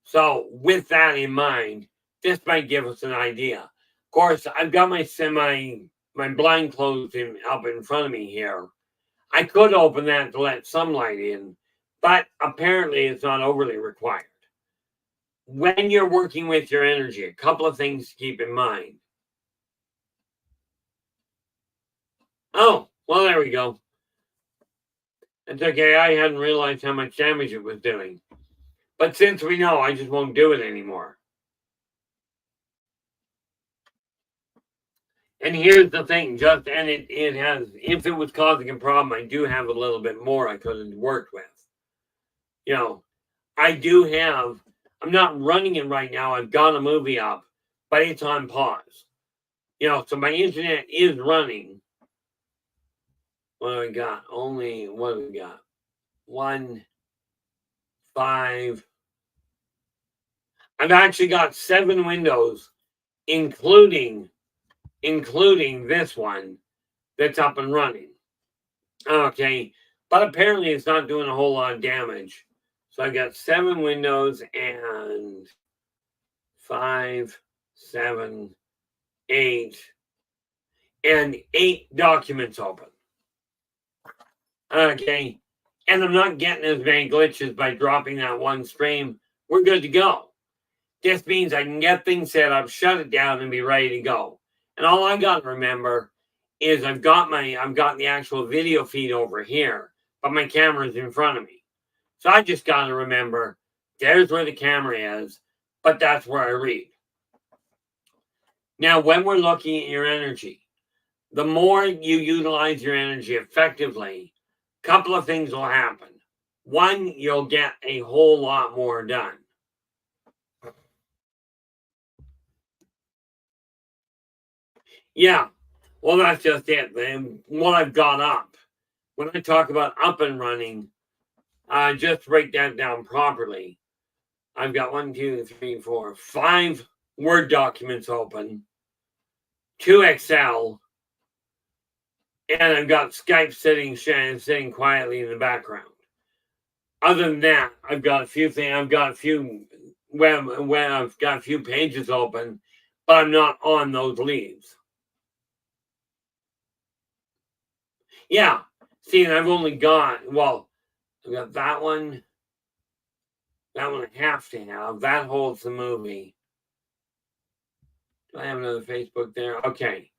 So with that in mind, this might give us an idea. Of course, I've got my blind closed up in front of me here. I could open that to let some light in, but apparently it's not overly required. When you're working with your energy, a couple of things to keep in mind. Oh, well, there we go. It's okay. I hadn't realized how much damage it was doing. But since we know, I just won't do it anymore. And here's the thing, it has, if it was causing a problem, I do have a little bit more I could have worked with. You know, I'm not running it right now. I've got a movie up, but it's on pause. You know, so my internet is running. What do we got? What do we got? 1, 5. I've actually got 7 windows, including this one that's up and running. Okay, but apparently it's not doing a whole lot of damage. So I've got 7 windows and 5, 7, 8, and 8 documents open. Okay, and I'm not getting as many glitches by dropping that one stream. We're good to go. This means I can get things set up, shut it down, and be ready to go. And all I got to remember is I've got the actual video feed over here, but my camera's in front of me. So I just got to remember there's where the camera is, but that's where I read. Now, when we're looking at your energy, the more you utilize your energy effectively, a couple of things will happen. One, you'll get a whole lot more done. Yeah, well, that's just it. What I've got up. When I talk about up and running, just break that down properly. I've got 1, 2, 3, 4, 5 Word documents open, 2 XL, and I've got Skype sitting quietly in the background. Other than that, I've got a few things. I've got a few I've got a few pages open, but I'm not on those leads. Yeah. See, and I've only got, well, I've got that one. That one I have to have. That holds the movie. Do I have another Facebook there? Okay.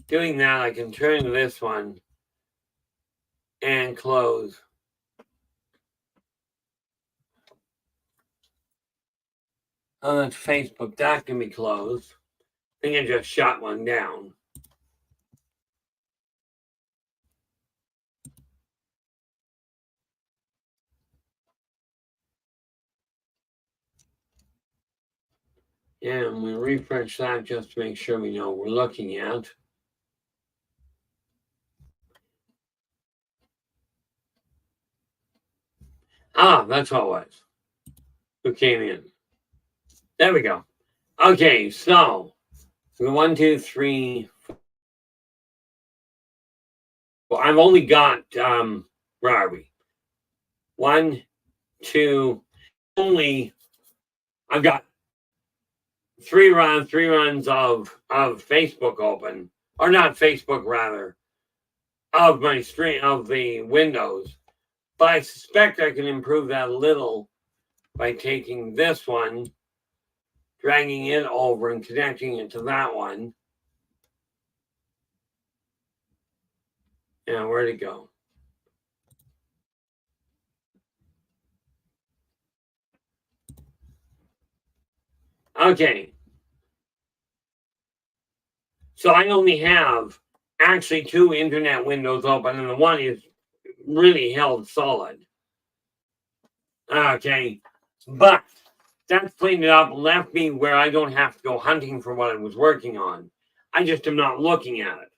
Doing that, I can turn to this one and close. Oh, that's Facebook. That can be closed. I think I just shot one down. Yeah, and we refresh that just to make sure we know what we're looking at. Ah, that's what it was. Who came in? There we go. Okay, so 1, 2, 3. Well, I've only got where are we? 1, 2. Only I've got three runs of Facebook open, or not Facebook rather, of my stream of the Windows. But I suspect I can improve that a little by taking this one, dragging it over and connecting it to that one. Yeah, where'd it go? Okay. So I only have actually 2 internet windows open, and the one is really held solid. Okay. But that's cleaned it up, left me where I don't have to go hunting for what I was working on. I just am not looking at it.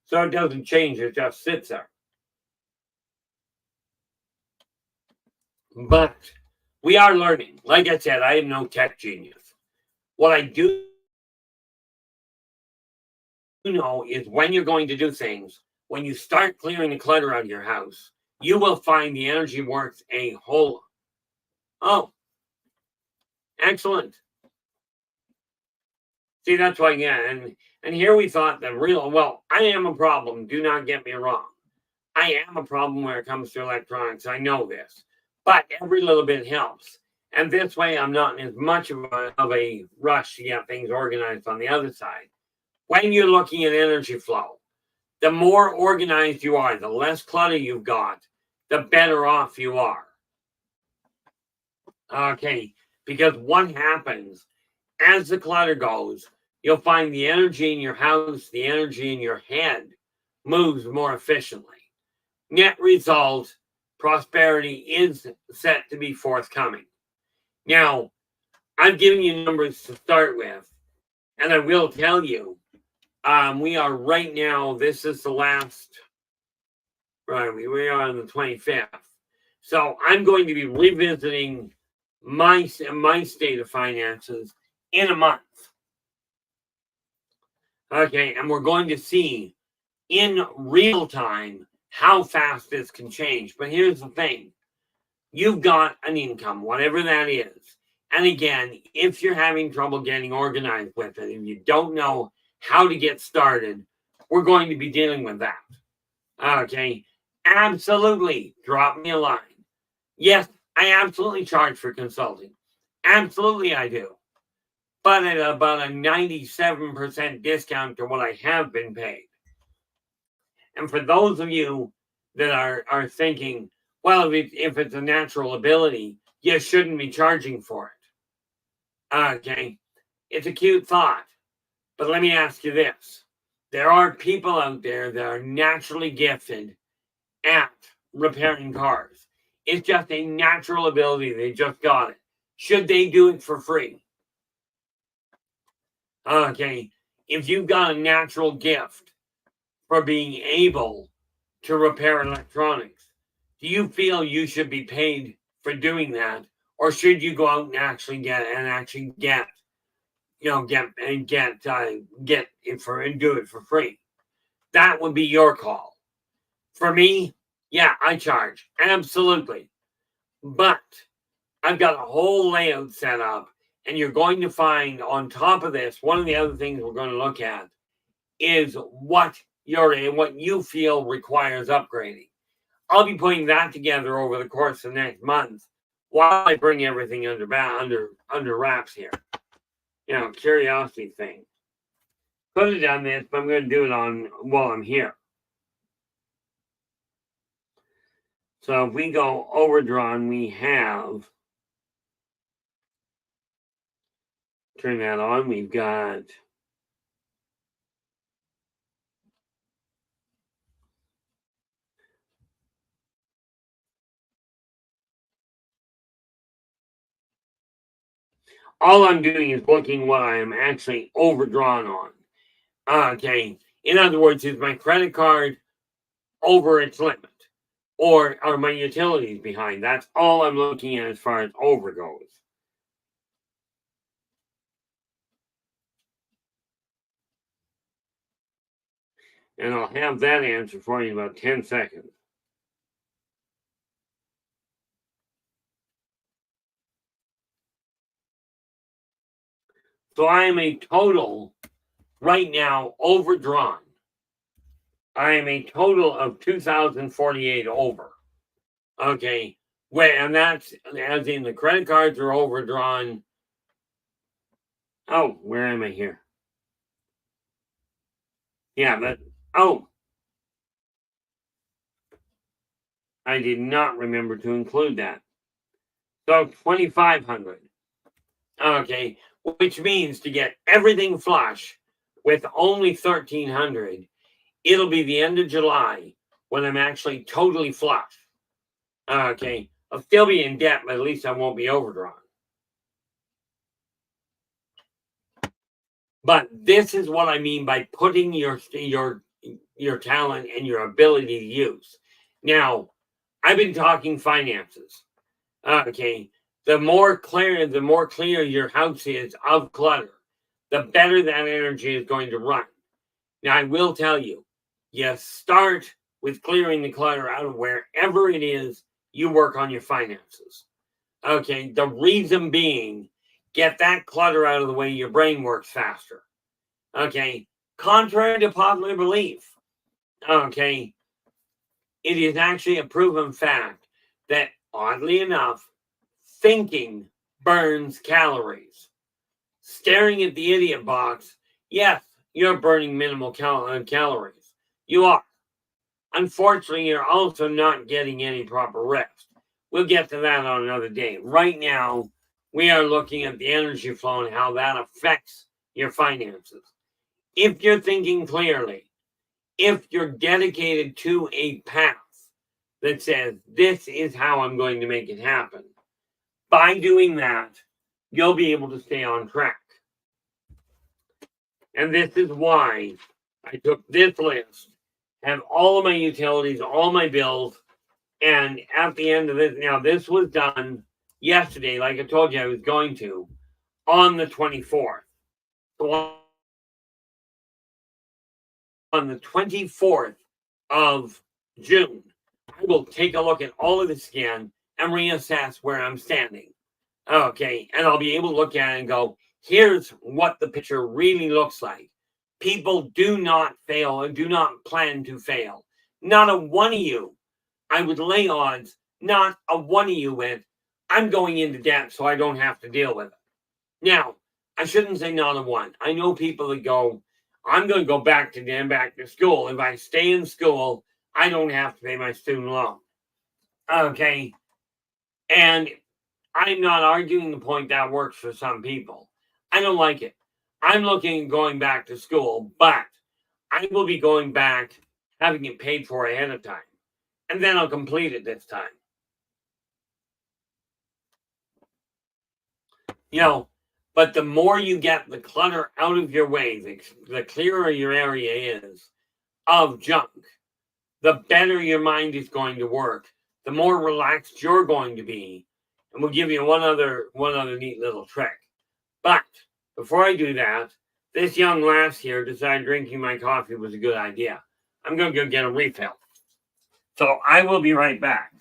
So it doesn't change, it just sits there. But we are learning. Like I said, I am no tech genius. What I do know is when you're going to do things, when you start clearing the clutter out of your house, you will find the energy works a whole. Oh, excellent. See, that's why, yeah, and here we thought that well, I am a problem. Do not get me wrong. I am a problem when it comes to electronics. I know this, but every little bit helps. And this way, I'm not in as much of a rush to get things organized on the other side. When you're looking at energy flow, the more organized you are, the less clutter you've got, the better off you are. Okay, because what happens as the clutter goes, you'll find the energy in your house, the energy in your head moves more efficiently. Net result, prosperity is set to be forthcoming. Now, I've given you numbers to start with, and I will tell you, we are right now, this is the last, right, we are on the 25th. So I'm going to be revisiting my state of finances in a month. Okay, and we're going to see in real time how fast this can change. But here's the thing. You've got an income, whatever that is. And again, if you're having trouble getting organized with it, and you don't know how to get started, we're going to be dealing with that. Okay, absolutely. Drop me a line. Yes, I absolutely charge for consulting. Absolutely, I do. But at about a 97% discount to what I have been paid. And for those of you that are thinking, well, if it's a natural ability, you shouldn't be charging for it. Okay, it's a cute thought. But let me ask you this. There are people out there that are naturally gifted at repairing cars. It's just a natural ability. They just got it. Should they do it for free? Okay, if you've got a natural gift for being able to repair electronics, do you feel you should be paid for doing that? Or should you go out and actually get get it for and do it for free. That would be your call. For me, yeah, I charge. Absolutely. But I've got a whole layout set up, and you're going to find on top of this, one of the other things we're going to look at is what you feel requires upgrading. I'll be putting that together over the course of the next month while I bring everything under wraps here. Curiosity thing. Could have done this, but I'm going to do it while I'm here. So if we go overdrawn, we have, turn that on, we've got all I'm doing is looking what I am actually overdrawn on. Okay. In other words, is my credit card over its limit? Or are my utilities behind? That's all I'm looking at as far as over goes. And I'll have that answer for you in about 10 seconds. So I am a total, right now, overdrawn. I am a total of 2,048 over. Okay. And that's as in the credit cards are overdrawn. Oh, where am I here? Yeah, I did not remember to include that. So 2,500. Okay, which means to get everything flush with only 1,300, it'll be the end of July when I'm actually totally flush. Okay, I'll still be in debt, but at least I won't be overdrawn. But this is what I mean by putting your talent and your ability to use. Now, I've been talking finances. Okay, the more clear your house is of clutter, the better that energy is going to run. Now, I will tell you, you start with clearing the clutter out of wherever it is you work on your finances. Okay, the reason being, get that clutter out of the way, your brain works faster. Okay, contrary to popular belief, okay, it is actually a proven fact that, oddly enough, thinking burns calories. Staring at the idiot box, yes, you're burning minimal calories. You are. Unfortunately, you're also not getting any proper rest. We'll get to that on another day. Right now, we are looking at the energy flow and how that affects your finances. If you're thinking clearly, if you're dedicated to a path that says, this is how I'm going to make it happen, by doing that, you'll be able to stay on track. And this is why I took this list, have all of my utilities, all my bills, and at the end of this, now this was done yesterday, like I told you I was going to, on the 24th. So on the 24th of June, I will take a look at all of this again and reassess where I'm standing. Okay, and I'll be able to look at it and go, here's what the picture really looks like. People do not fail and do not plan to fail. Not a one of you, I would lay odds, not a one of you went, I'm going into debt so I don't have to deal with it. Now, I shouldn't say not a one. I know people that go, I'm going to go back to school. If I stay in school, I don't have to pay my student loan. Okay. And I'm not arguing the point that works for some people. I don't like it. I'm looking at going back to school, but I will be going back having it paid for ahead of time. And then I'll complete it this time. But the more you get the clutter out of your way, the clearer your area is of junk, the better your mind is going to work, the more relaxed you're going to be. And we'll give you one other neat little trick. But before I do that, this young lass here decided drinking my coffee was a good idea. I'm going to go get a refill. So I will be right back.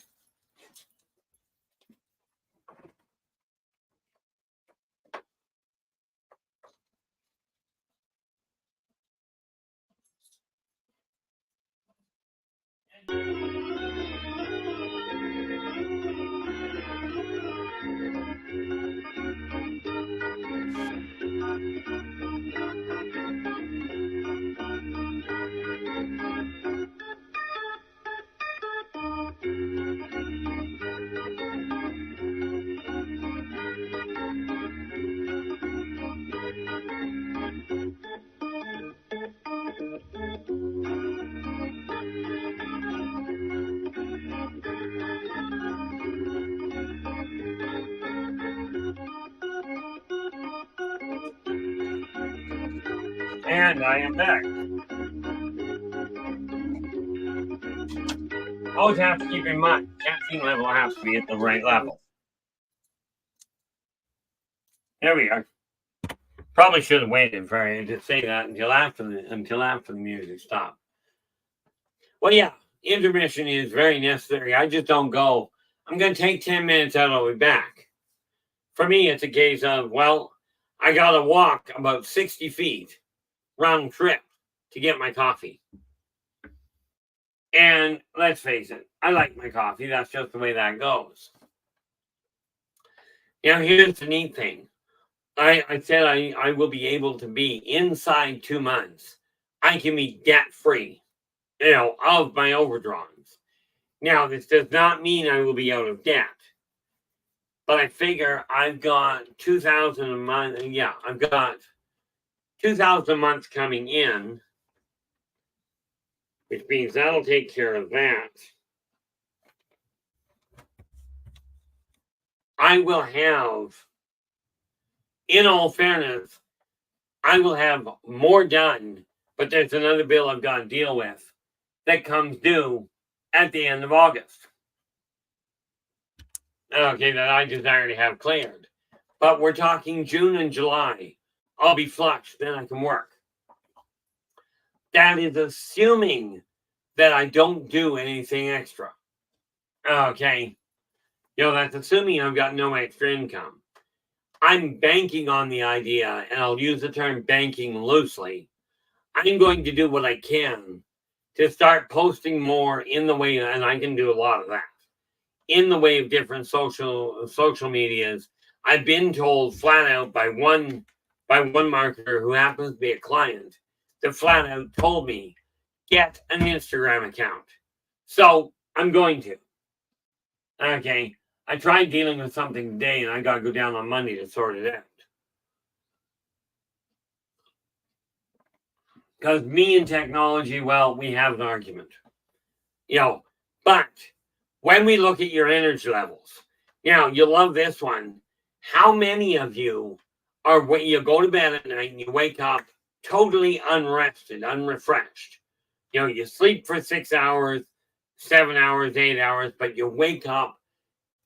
And I am back. Always have to keep in mind, caffeine level has to be at the right level. There we are. Probably should have waited for you to say that until after the music stopped. Well, yeah, intermission is very necessary. I just don't go. I'm going to take 10 minutes out. I'll be back. For me, it's a case of, well, I got to walk about 60 feet round trip to get my coffee. And let's face it, I like my coffee. That's just the way that goes. Now, here's the neat thing. I said I will be able to be inside 2 months. I can be debt-free, of my overdraws. Now, this does not mean I will be out of debt. But I figure I've got 2,000 a month. Yeah, I've got 2,000 a month coming in, which means that'll take care of that. I will have, in all fairness, I will have more done, but there's another bill I've got to deal with that comes due at the end of August. Okay, that I desire to have cleared. But we're talking June and July. I'll be flush, then I can work. That is assuming that I don't do anything extra. Okay. That's assuming I've got no extra income. I'm banking on the idea, and I'll use the term banking loosely. I'm going to do what I can to start posting more in the way, and I can do a lot of that, in the way of different social medias. I've been told flat out by one marketer who happens to be a client that flat out told me, get an Instagram account. So I'm going to. Okay. I tried dealing with something today and I got to go down on Monday to sort it out. Because me and technology, well, we have an argument. But when we look at your energy levels, you love this one. How many of you are when you go to bed at night and you wake up totally unrested, unrefreshed? You sleep for 6 hours, 7 hours, 8 hours, but you wake up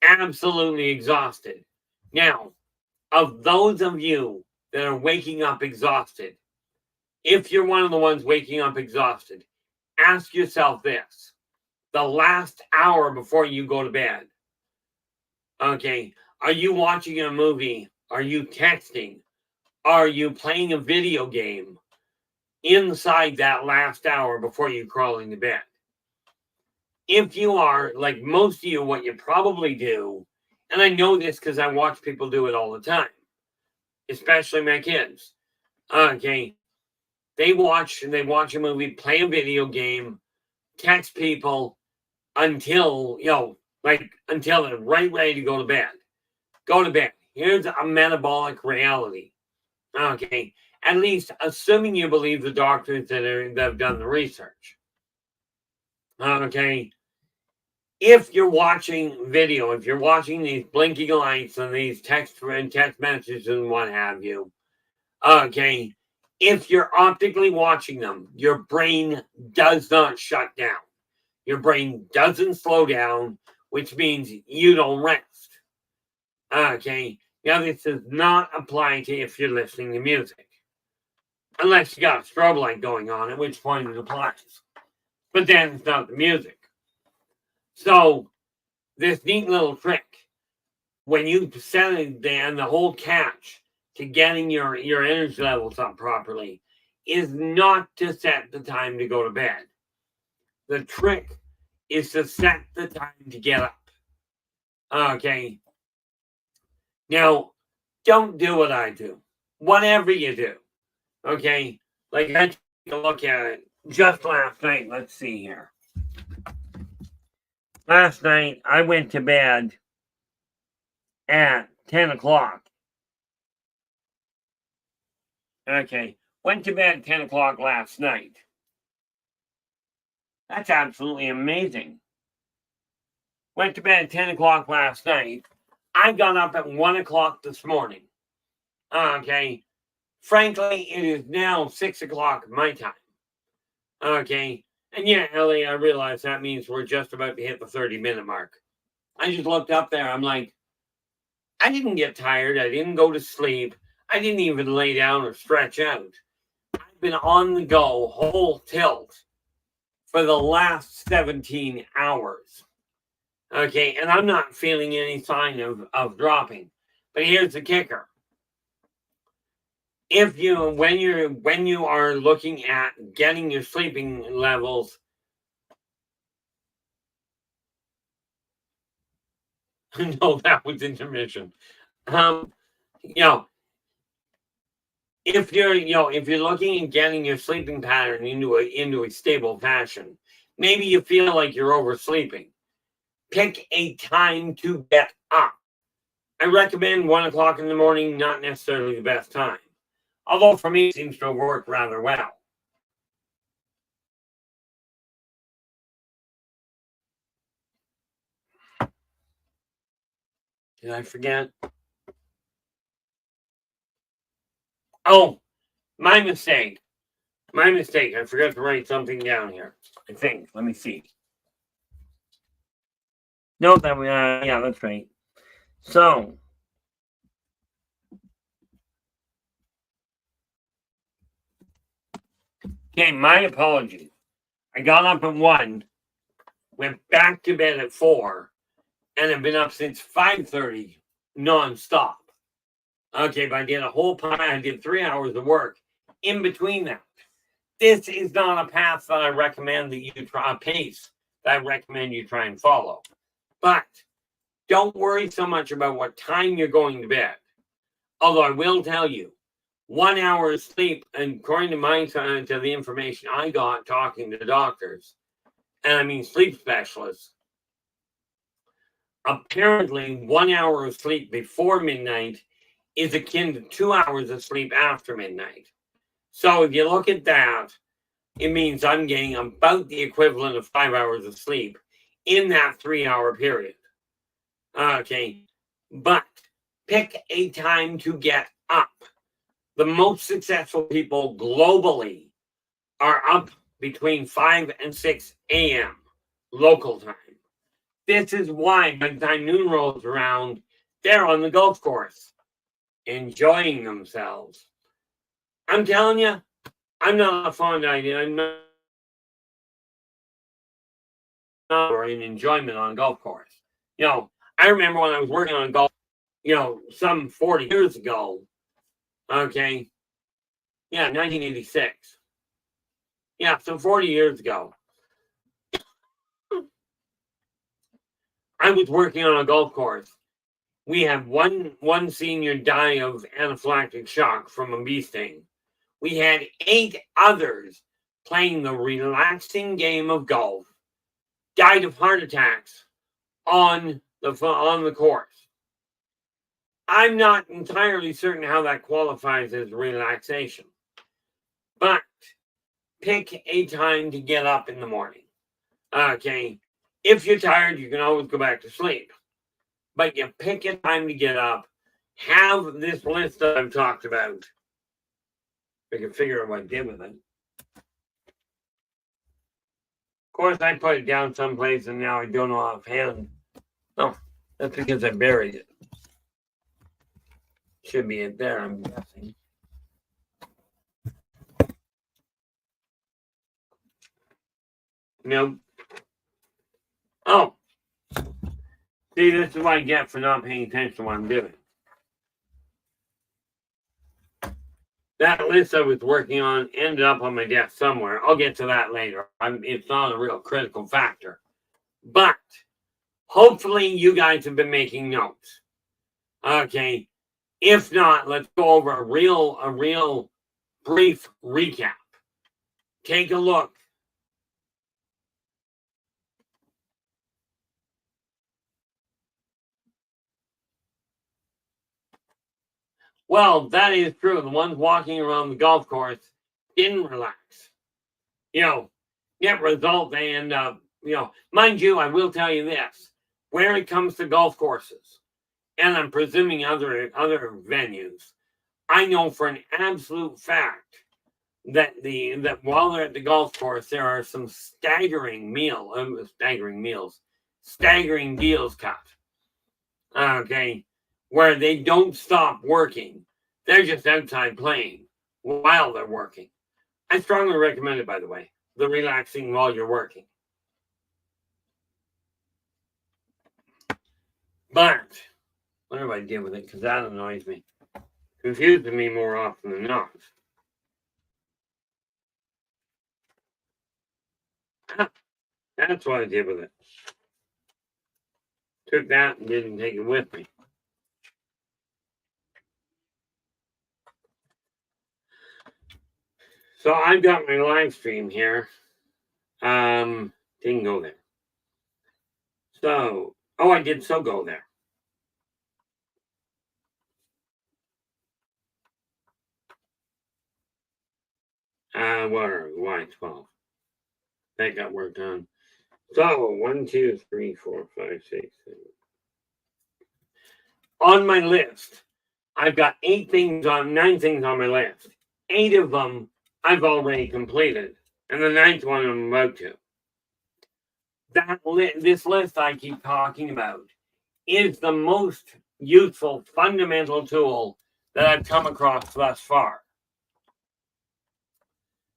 absolutely exhausted. Now, of those of you that are waking up exhausted, if you're one of the ones waking up exhausted, ask yourself this. The last hour before you go to bed, okay, are you watching a movie? Are you texting? Are you playing a video game inside that last hour before you crawl into bed? If you are, like most of you, what you probably do, and I know this because I watch people do it all the time, especially my kids. Okay, they watch a movie, play a video game, text people until until they're right ready to go to bed. Go to bed. Here's a metabolic reality. Okay, at least assuming you believe the doctors that have done the research. Okay. If you're watching video, if you're watching these blinking lights and these text messages and what have you, okay, if you're optically watching them, your brain does not shut down. Your brain doesn't slow down, which means you don't rest. Okay, Now, this does not apply to if you're listening to music. Unless you got a strobe light going on, at which point it applies. But then it's not the music. So, this neat little trick, when you set it down, the whole catch to getting your energy levels up properly is not to set the time to go to bed. The trick is to set the time to get up. Okay. Now, don't do what I do. Whatever you do. Okay. Like I took a look at it just last night. Let's see here. Last night, I went to bed at 10 o'clock. Okay. Went to bed at 10 o'clock last night. That's absolutely amazing. Went to bed at 10 o'clock last night. I got up at 1 o'clock this morning. Okay. Frankly, it is now 6 o'clock my time. Okay. And yeah, Ellie, I realize that means we're just about to hit the 30-minute mark. I just looked up there. I'm like, I didn't get tired. I didn't go to sleep. I didn't even lay down or stretch out. I've been on the go, whole tilt, for the last 17 hours. Okay, and I'm not feeling any sign of dropping. But here's the kicker. If you, when you are looking at getting your sleeping levels, no, that was intermission. If you're looking at getting your sleeping pattern into a stable fashion, maybe you feel like you're oversleeping. Pick a time to get up. I recommend 1 o'clock in the morning, not necessarily the best time. Although for me, it seems to work rather well. Did I forget? Oh, my mistake. My mistake. I forgot to write something down here. I think. Let me see. No, yeah, that's right. So, okay, my apologies. I got up at 1, went back to bed at 4, and I've been up since 5:30 nonstop. Okay, but I did a whole pie. I did 3 hours of work in between that. This is not a path that I recommend that you try, a pace that I recommend you try and follow. But don't worry so much about what time you're going to bed. Although I will tell you, 1 hour of sleep, and according to to the information I got talking to doctors, and I mean sleep specialists, apparently 1 hour of sleep before midnight is akin to 2 hours of sleep after midnight. So if you look at that, it means I'm getting about the equivalent of 5 hours of sleep in that 3-hour period. Okay, but pick a time to get up. The most successful people globally are up between 5 and 6 a.m. local time. This is why by the time noon rolls around, they're on the golf course, enjoying themselves. I'm telling you, I'm not a fond idea. I'm not in enjoyment on a golf course. I remember when I was working on golf, some 40 years ago. Okay. Yeah, 1986. Yeah, so 40 years ago. I was working on a golf course. We had one senior die of anaphylactic shock from a bee sting. We had 8 others playing the relaxing game of golf, died of heart attacks on the course. I'm not entirely certain how that qualifies as relaxation, but pick a time to get up in the morning. Okay, if you're tired, you can always go back to sleep, but you pick a time to get up. Have this list that I've talked about. I can figure out what I did with it. Of course, I put it down someplace, and now I don't know offhand. No, that's because I buried it. should be it there, I'm guessing. Nope. Oh. See, this is what I get for not paying attention to what I'm doing. That list I was working on ended up on my desk somewhere. I'll get to that later. It's not a real critical factor. But hopefully you guys have been making notes. Okay. If not, let's go over a real brief recap. Take a look. Well, that is true. The ones walking around the golf course didn't relax. Get results, they end up, mind you, I will tell you this. Where it comes to golf courses, and I'm presuming other venues, I know for an absolute fact that while they're at the golf course, there are some staggering deals cut. Okay, where they don't stop working. They're just outside playing while they're working. I strongly recommend it, by the way, the relaxing while you're working. But what do I do with it? Because that annoys me. Confuses me more often than not. That's what I did with it. Took that and didn't take it with me. So I've got my live stream here. Didn't go there. So, I did so go there. Whatever, Y12. That got worked on. So, 1, 2, 3, 4, 5, 6, 7. On my list, I've got 9 things on my list. 8 of them I've already completed, and the 9th one I'm about to. This list I keep talking about is the most useful fundamental tool that I've come across thus far.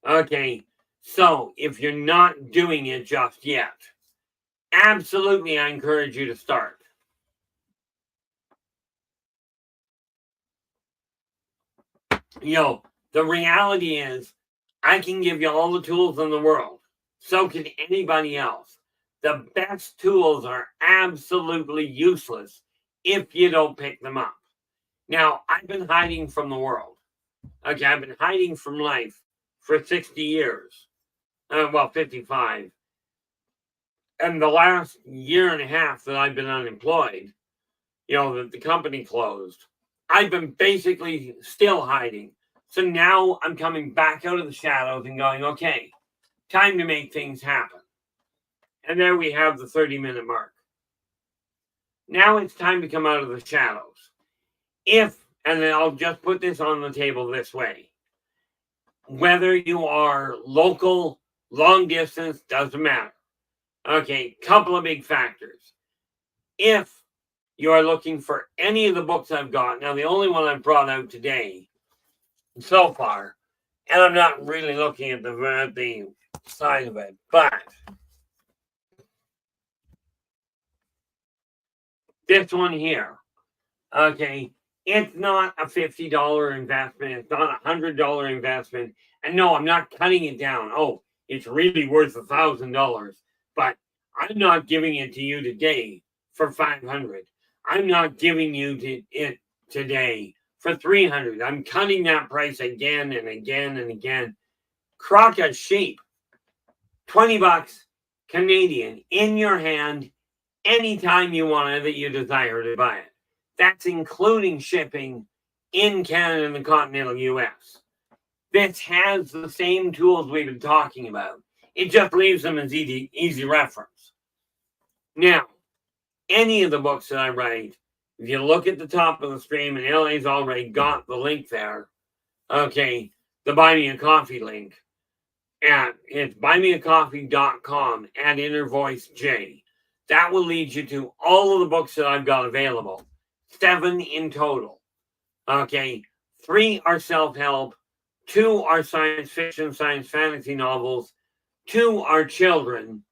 Okay, so if you're not doing it just yet, absolutely I encourage you to start. The reality is I can give you all the tools in the world. So can anybody else. The best tools are absolutely useless if you don't pick them up. Now, I've been hiding from the world. Okay, I've been hiding from life for 60 years. 55. And the last year and a half that I've been unemployed, that the company closed, I've been basically still hiding. So now I'm coming back out of the shadows and going, okay, time to make things happen. And there we have the 30-minute mark. Now it's time to come out of the shadows. And then I'll just put this on the table this way. Whether you are local, long distance, doesn't matter. Okay, couple of big factors. If you are looking for any of the books I've got, now the only one I've brought out today so far, and I'm not really looking at the side of it, but this one here, okay, it's not a $50 investment. It's not a $100 investment. And no, I'm not cutting it down. Oh, it's really worth $1,000. But I'm not giving it to you today for $500. I'm not giving you it today for $300. I'm cutting that price again and again and again. Crock a sheep, $20 Canadian in your hand anytime you want it that you desire to buy it. That's including shipping in Canada and the continental US. This has the same tools we've been talking about. It just leaves them as easy reference. Now, any of the books that I write, if you look at the top of the stream, and LA's already got the link there, okay, the Buy Me a Coffee link, and it's buymeacoffee.com at InnerVoiceJ. That will lead you to all of the books that I've got available. 7 in total. Okay. 3 are self-help. 2 are science fiction, science fantasy novels. 2 are children.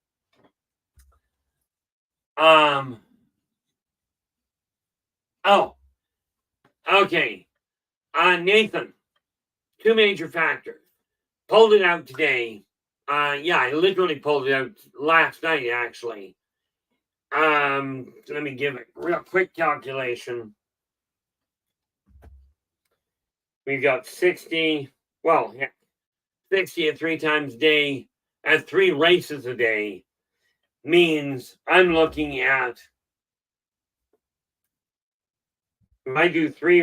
Oh, okay. Nathan, 2 major factors. Pulled it out today. Yeah, I literally pulled it out last night, actually. Let me give a real quick calculation. We've got 60, well, 60 at 3 times a day, at 3 races a day, means I'm looking at, if I do 3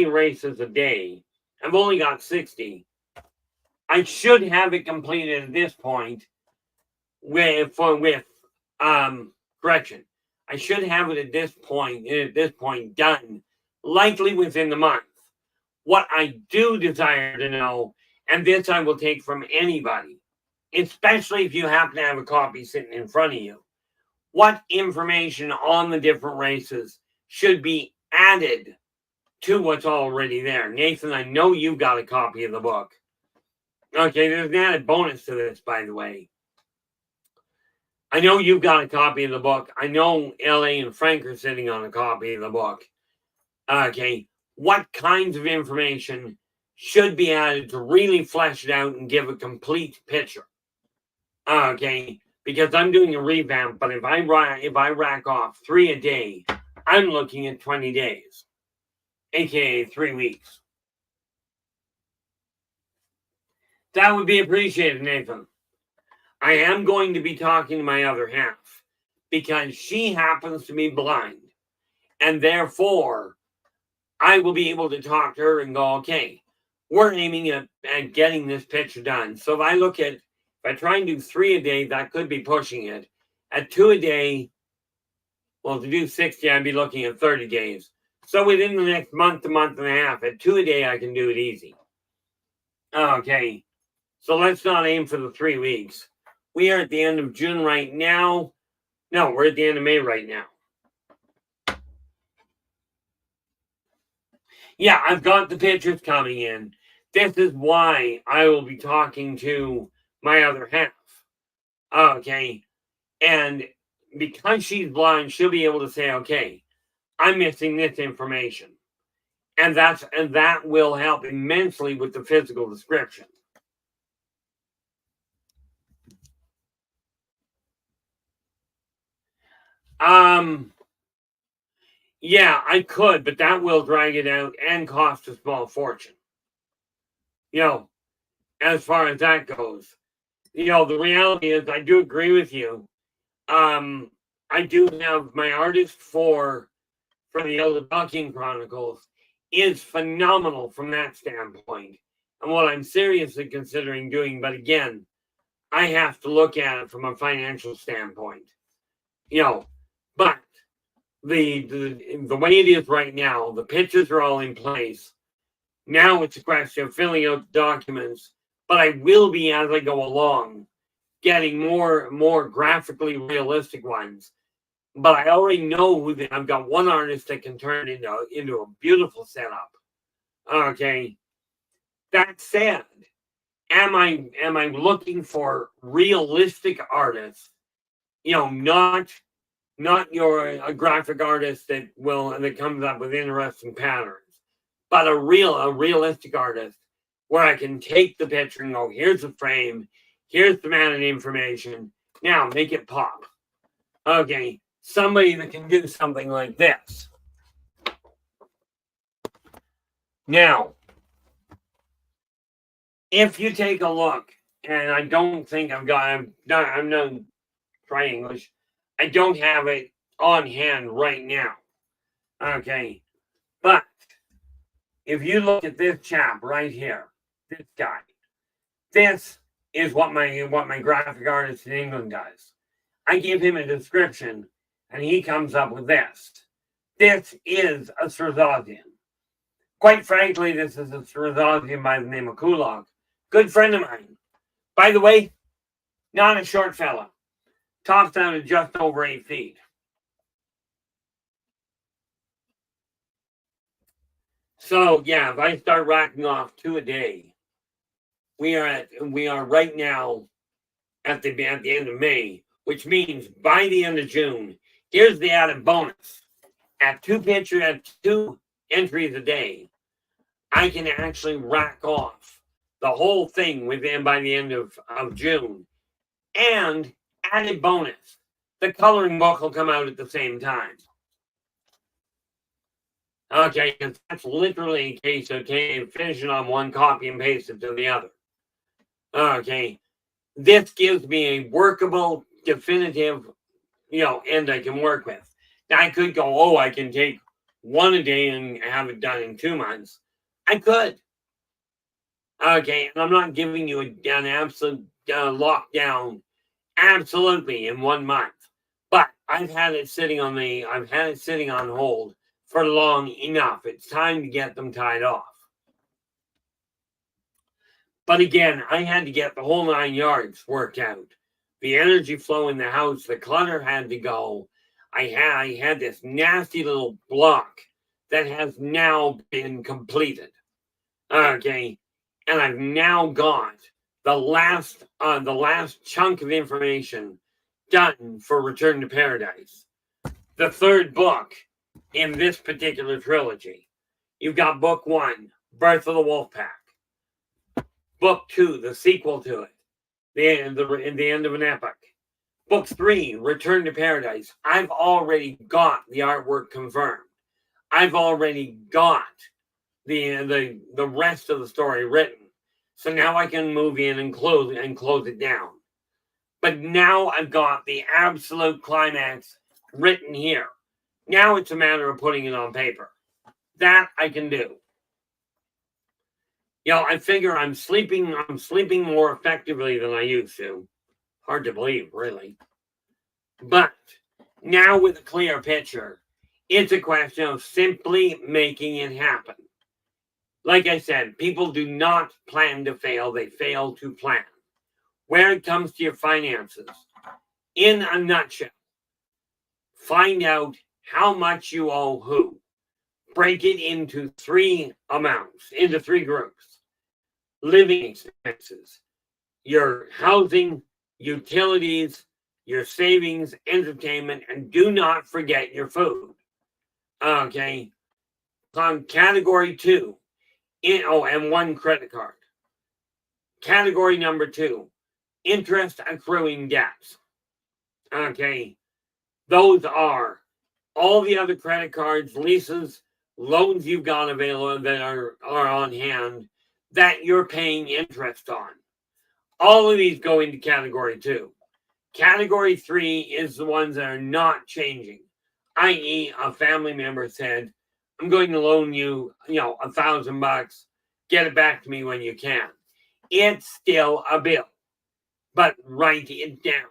races a day, I've only got 60. I should have it completed at this point with correction. I should have it at this point done, likely within the month. What I do desire to know, and this I will take from anybody, especially if you happen to have a copy sitting in front of you, what information on the different races should be added to what's already there. Nathan, I know you've got a copy of the book. Okay, there's an added bonus to this, by the way. I know you've got a copy of the book. I know LA and Frank are sitting on a copy of the book. Okay, what kinds of information should be added to really flesh it out and give a complete picture? Okay, because I'm doing a revamp, but if I rack off 3 a day, I'm looking at 20 days, aka 3 weeks. That would be appreciated, Nathan. I am going to be talking to my other half because she happens to be blind, and therefore I will be able to talk to her and go, okay, we're aiming at getting this picture done. So if I try and do 3 a day, that could be pushing it. At 2 a day, well, to do 60, I'd be looking at 30 days. So within the next month to month and a half, at 2 a day, I can do it easy. Okay, so let's not aim for the 3 weeks. We are at the end of June right now. No, we're at the end of May right now. Yeah, I've got the pictures coming in. This is why I will be talking to my other half. Okay, and because she's blind, she'll be able to say, okay, I'm missing this information. And that will help immensely with the physical description. Yeah, I could, but that will drag it out and cost a small fortune. As far as that goes. The reality is I do agree with you. I do have my artist for the Elder Bucking Chronicles is phenomenal from that standpoint. And what I'm seriously considering doing, but again, I have to look at it from a financial standpoint. But the way it is right now, the pictures are all in place. Now it's a question of filling out documents, but I will be, as I go along, getting more graphically realistic ones. But I already know that I've got one artist that can turn it into a beautiful setup. Okay. That said, am I looking for realistic artists? Not a graphic artist that comes up with interesting patterns, but a realistic artist where I can take the picture and go, here's the frame, here's the amount of information. Now make it pop. Okay, somebody that can do something like this. Now, if you take a look, and I don't think I'm not trying English. I don't have it on hand right now. Okay, but if you look at this chap right here, this guy, this is what my graphic artist in England does. I give him a description, and he comes up with this. This is a Srozosian. Quite frankly, this is a Srozosian by the name of Kulak. Good friend of mine. By the way, not a short fella. Tops down to just over 8 feet. So yeah, if I start racking off 2 a day, we are right now at the end of May, which means by the end of June, here's the added bonus. At 2 entries a day, I can actually rack off the whole thing by the end of June. And added bonus, the coloring book will come out at the same time. Okay, because that's literally a case of finish it on one, copy and paste it to the other. Okay, this gives me a workable, definitive, end I can work with. Now I could go, I can take 1 a day and have it done in 2 months. I could. Okay, and I'm not giving you an absolute lockdown, absolutely in 1 month. But I've had it sitting on hold for long enough. It's time to get them tied off. But again, I had to get the whole 9 yards worked out. The energy flow in the house, the clutter had to go. I had this nasty little block that has now been completed. Okay, and I've now got the last chunk of information done for Return to Paradise, the 3rd book in this particular trilogy. You've got book 1, Birth of the Wolfpack. Book 2, the sequel to it, the end of an epic. Book 3, Return to Paradise. I've already got the artwork confirmed. I've already got the rest of the story written. So now I can move in and close it down. But now I've got the absolute climax written here. Now it's a matter of putting it on paper. That I can do. I figure I'm sleeping more effectively than I used to. Hard to believe, really. But now with a clear picture, it's a question of simply making it happen. Like I said, people do not plan to fail, they fail to plan. Where it comes to your finances, in a nutshell, find out how much you owe who. Break it into 3 amounts, into 3 groups. Living expenses, your housing, utilities, your savings, entertainment, and do not forget your food. Okay. On category 2, and 1 credit card. Category number 2, interest accruing debts. Okay. Those are all the other credit cards, leases, loans you've got available that are on hand that you're paying interest on. All of these go into category 2. Category 3 is the ones that are not changing, i.e. a family member said, I'm going to loan you, $1,000. Get it back to me when you can. It's still a bill, but write it down.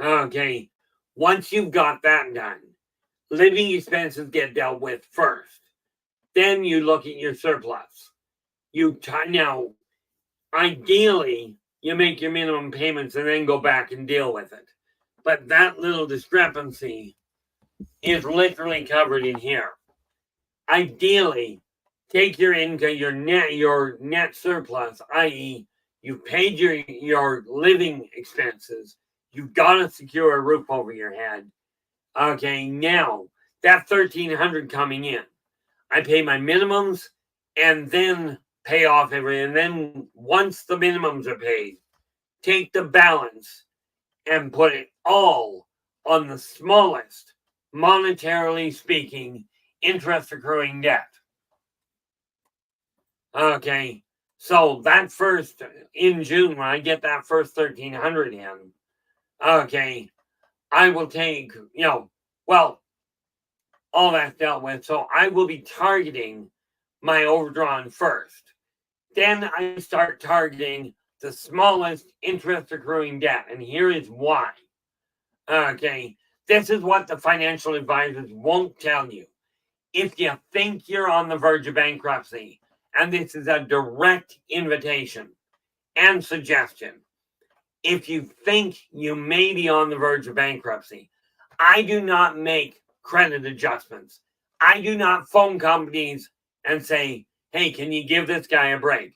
Okay, once you've got that done, living expenses get dealt with first. Then you look at your surplus. Now, ideally, you make your minimum payments and then go back and deal with it. But that little discrepancy is literally covered in here. Ideally, take your income, your net surplus, i.e., you've paid your living expenses. You've got to secure a roof over your head. Okay, now that $1,300 coming in, I pay my minimums and then pay off everything. And then once the minimums are paid, take the balance and put it all on the smallest, monetarily speaking, interest accruing debt. Okay, so that first, in June, when I get that first $1,300 in, okay, I will take, all that's dealt with. So I will be targeting my overdrawn first. Then I start targeting the smallest interest accruing debt. And here is why. Okay, this is what the financial advisors won't tell you. If you think you're on the verge of bankruptcy, and this is a direct invitation and suggestion, if you think you may be on the verge of bankruptcy, I do not make credit adjustments. I do not phone companies and say, hey, can you give this guy a break?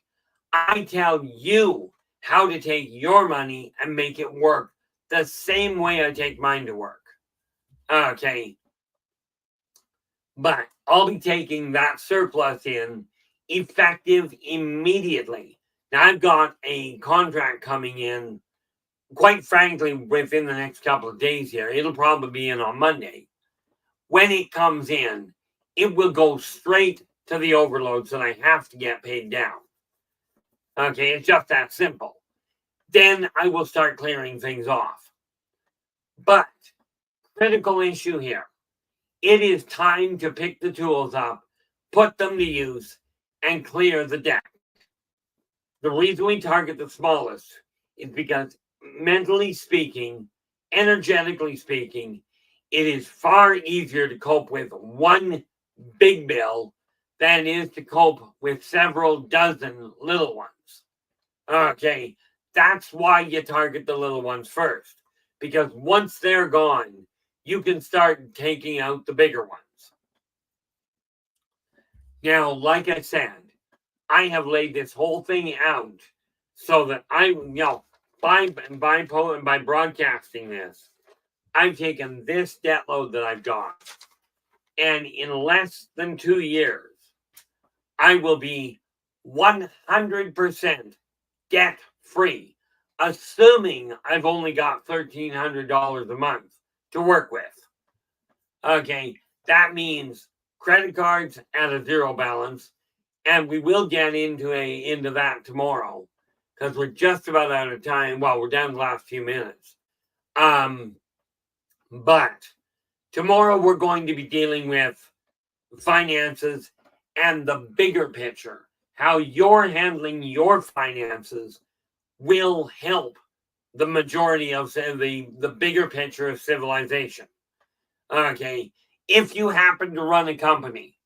I tell you how to take your money and make it work the same way I take mine to work. Okay. But I'll be taking that surplus in effective immediately. Now, I've got a contract coming in, quite frankly, within the next couple of days here. It'll probably be in on Monday. When it comes in, it will go straight to the overload, so I have to get paid down. Okay, it's just that simple. Then I will start clearing things off. But, critical issue here. It is time to pick the tools up, put them to use, and clear the deck. The reason we target the smallest is because, mentally speaking, energetically speaking, it is far easier to cope with one big bill than it is to cope with several dozen little ones. Okay, that's why you target the little ones first. Because once they're gone, you can start taking out the bigger ones. Now, like I said, I have laid this whole thing out so that by broadcasting this, I've taken this debt load that I've got, and in less than 2 years, I will be 100% debt free, assuming I've only got $1,300 a month to work with. Okay, that means credit cards at a zero balance, and we will get into that tomorrow because we're just about out of time. Well, we're down the last few minutes. But tomorrow we're going to be dealing with finances and the bigger picture, how you're handling your finances will help the majority of the bigger picture of civilization. Okay, if you happen to run a company,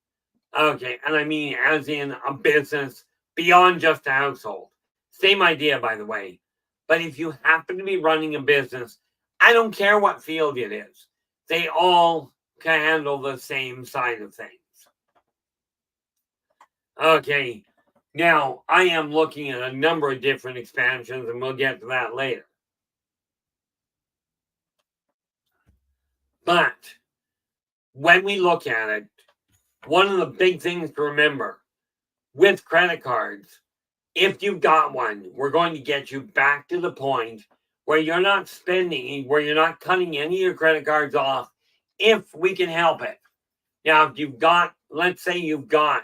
okay, and I mean as in a business beyond just a household. Same idea, by the way. But if you happen to be running a business, I don't care what field it is. They all can handle the same side of things. Okay, now I am looking at a number of different expansions, and we'll get to that later. But when we look at it, one of the big things to remember with credit cards, if you've got one, we're going to get you back to the point where you're not spending, where you're not cutting any of your credit cards off if we can help it. Now, if you've got, let's say you've got,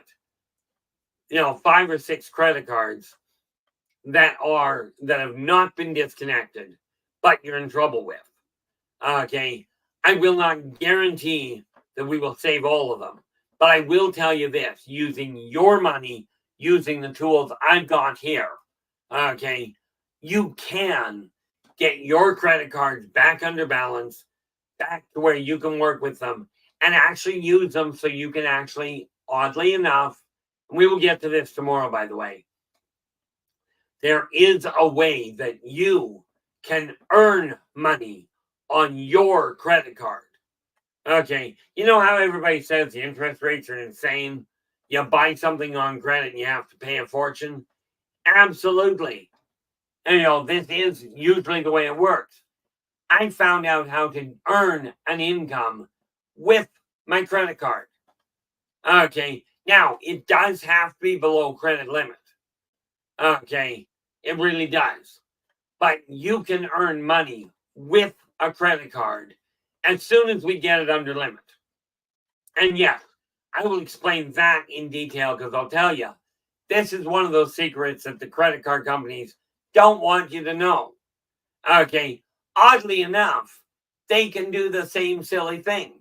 5 or 6 credit cards that have not been disconnected, but you're in trouble with. Okay, I will not guarantee that we will save all of them, but I will tell you this: using your money, using the tools I've got here, okay, you can get your credit cards back under balance, back to where you can work with them and actually use them so you can actually, oddly enough, we will get to this tomorrow, by the way, there is a way that you can earn money on your credit card. Okay, you know how everybody says the interest rates are insane? You buy something on credit and you have to pay a fortune? Absolutely. And this is usually the way it works. I found out how to earn an income with my credit card. Okay, now it does have to be below credit limit. Okay, it really does. But you can earn money with a credit card as soon as we get it under limit. And yes, I will explain that in detail because I'll tell you, this is one of those secrets that the credit card companies don't want you to know. Okay, oddly enough, they can do the same silly thing.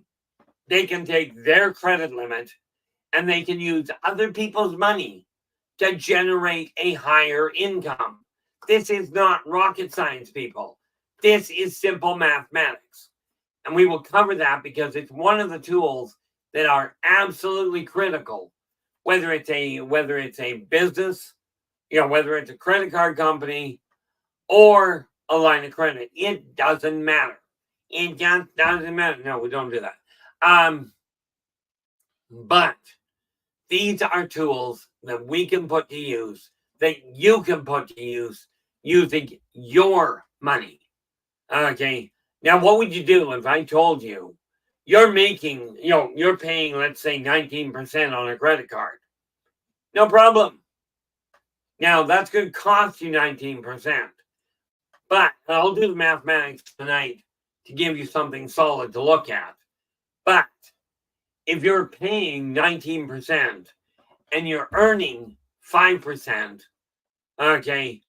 They can take their credit limit and they can use other people's money to generate a higher income. This is not rocket science, people. This is simple mathematics. And we will cover that because it's one of the tools that are absolutely critical, whether it's a business, whether it's a credit card company or a line of credit. It doesn't matter. It just doesn't matter. No, we don't do that. But these are tools that we can put to use, that you can put to use using your money. Okay. Now, what would you do if I told you you're making, you're paying, let's say, 19% on a credit card? No problem. Now, that's going to cost you 19%. But I'll do the mathematics tonight to give you something solid to look at. But if you're paying 19% and you're earning 5%, okay,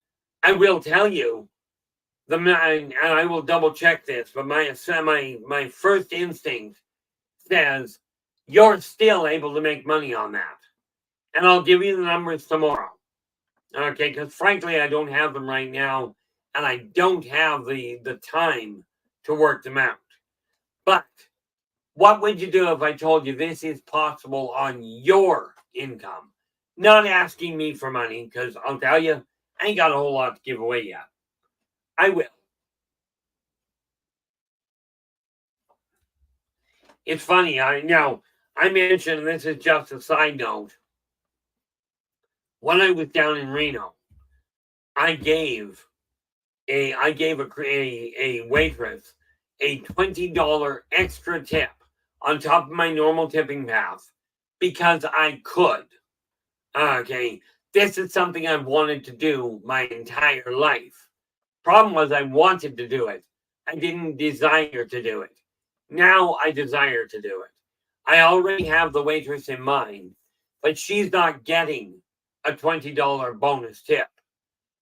I will tell you, and I will double check this, but my first instinct says you're still able to make money on that. And I'll give you the numbers tomorrow. Okay, because frankly, I don't have them right now, and I don't have the time to work them out. But what would you do if I told you this is possible on your income? Not asking me for money, because I'll tell you, I ain't got a whole lot to give away yet. I will. It's funny, I mentioned, and this is just a side note, when I was down in Reno, I gave a waitress a $20 extra tip on top of my normal tipping path because I could. Okay, this is something I've wanted to do my entire life. Problem was I wanted to do it. I didn't desire to do it. Now I desire to do it. I already have the waitress in mind, but she's not getting a $20 bonus tip.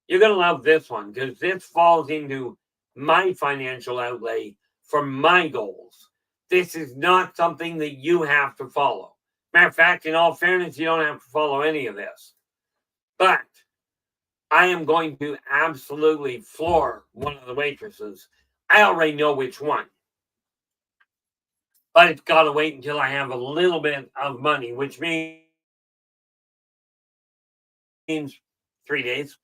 You're going to love this one because this falls into my financial outlay for my goals. This is not something that you have to follow. Matter of fact, in all fairness, you don't have to follow any of this. But I am going to absolutely floor one of the waitresses. I already know which one. But it's got to wait until I have a little bit of money, which means 3 days.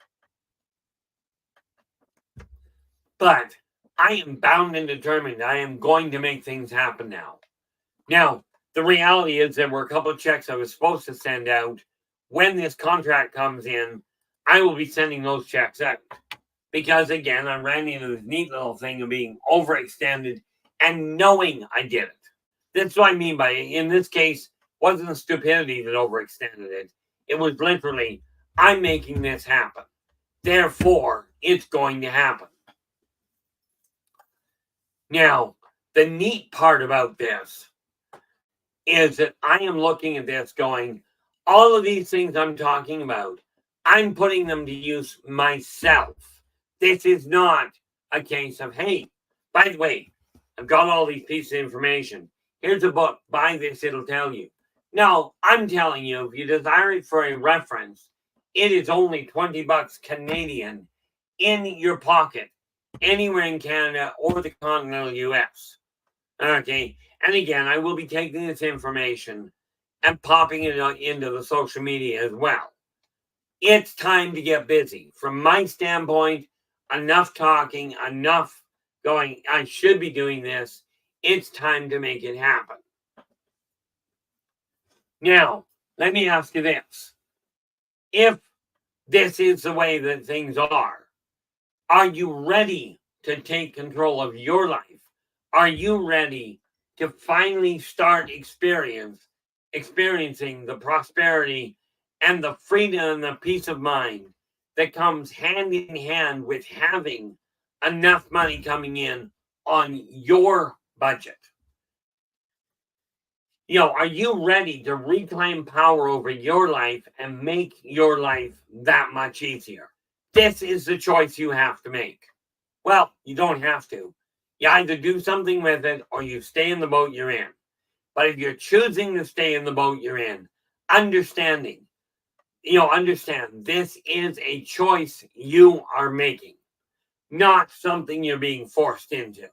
But I am bound and determined. I am going to make things happen now. Now, the reality is there were a couple of checks I was supposed to send out. When this contract comes in, I will be sending those checks out. Because, again, I ran into this neat little thing of being overextended and knowing I did it. That's what I mean by, in this case, wasn't stupidity that overextended it. It was literally, I'm making this happen. Therefore, it's going to happen. Now, the neat part about this is that I am looking at this going, all of these things I'm talking about, I'm putting them to use myself. This is not a case of, hey, by the way, I've got all these pieces of information. Here's a book. Buy this, it'll tell you. No, I'm telling you, if you desire it for a reference, it is only 20 bucks Canadian in your pocket, anywhere in Canada or the continental US. Okay. And again, I will be taking this information and popping it into the social media as well. It's time to get busy. From my standpoint, enough talking, enough going, I should be doing this. It's time to make it happen. Now, let me ask you this. If this is the way that things are you ready to take control of your life? Are you ready to finally start experiencing the prosperity and the freedom and the peace of mind that comes hand in hand with having enough money coming in on your budget? Are you ready to reclaim power over your life and make your life that much easier? This is the choice you have to make. Well, you don't have to. You either do something with it or you stay in the boat you're in. But if you're choosing to stay in the boat you're in, understand this is a choice you are making, not something you're being forced into.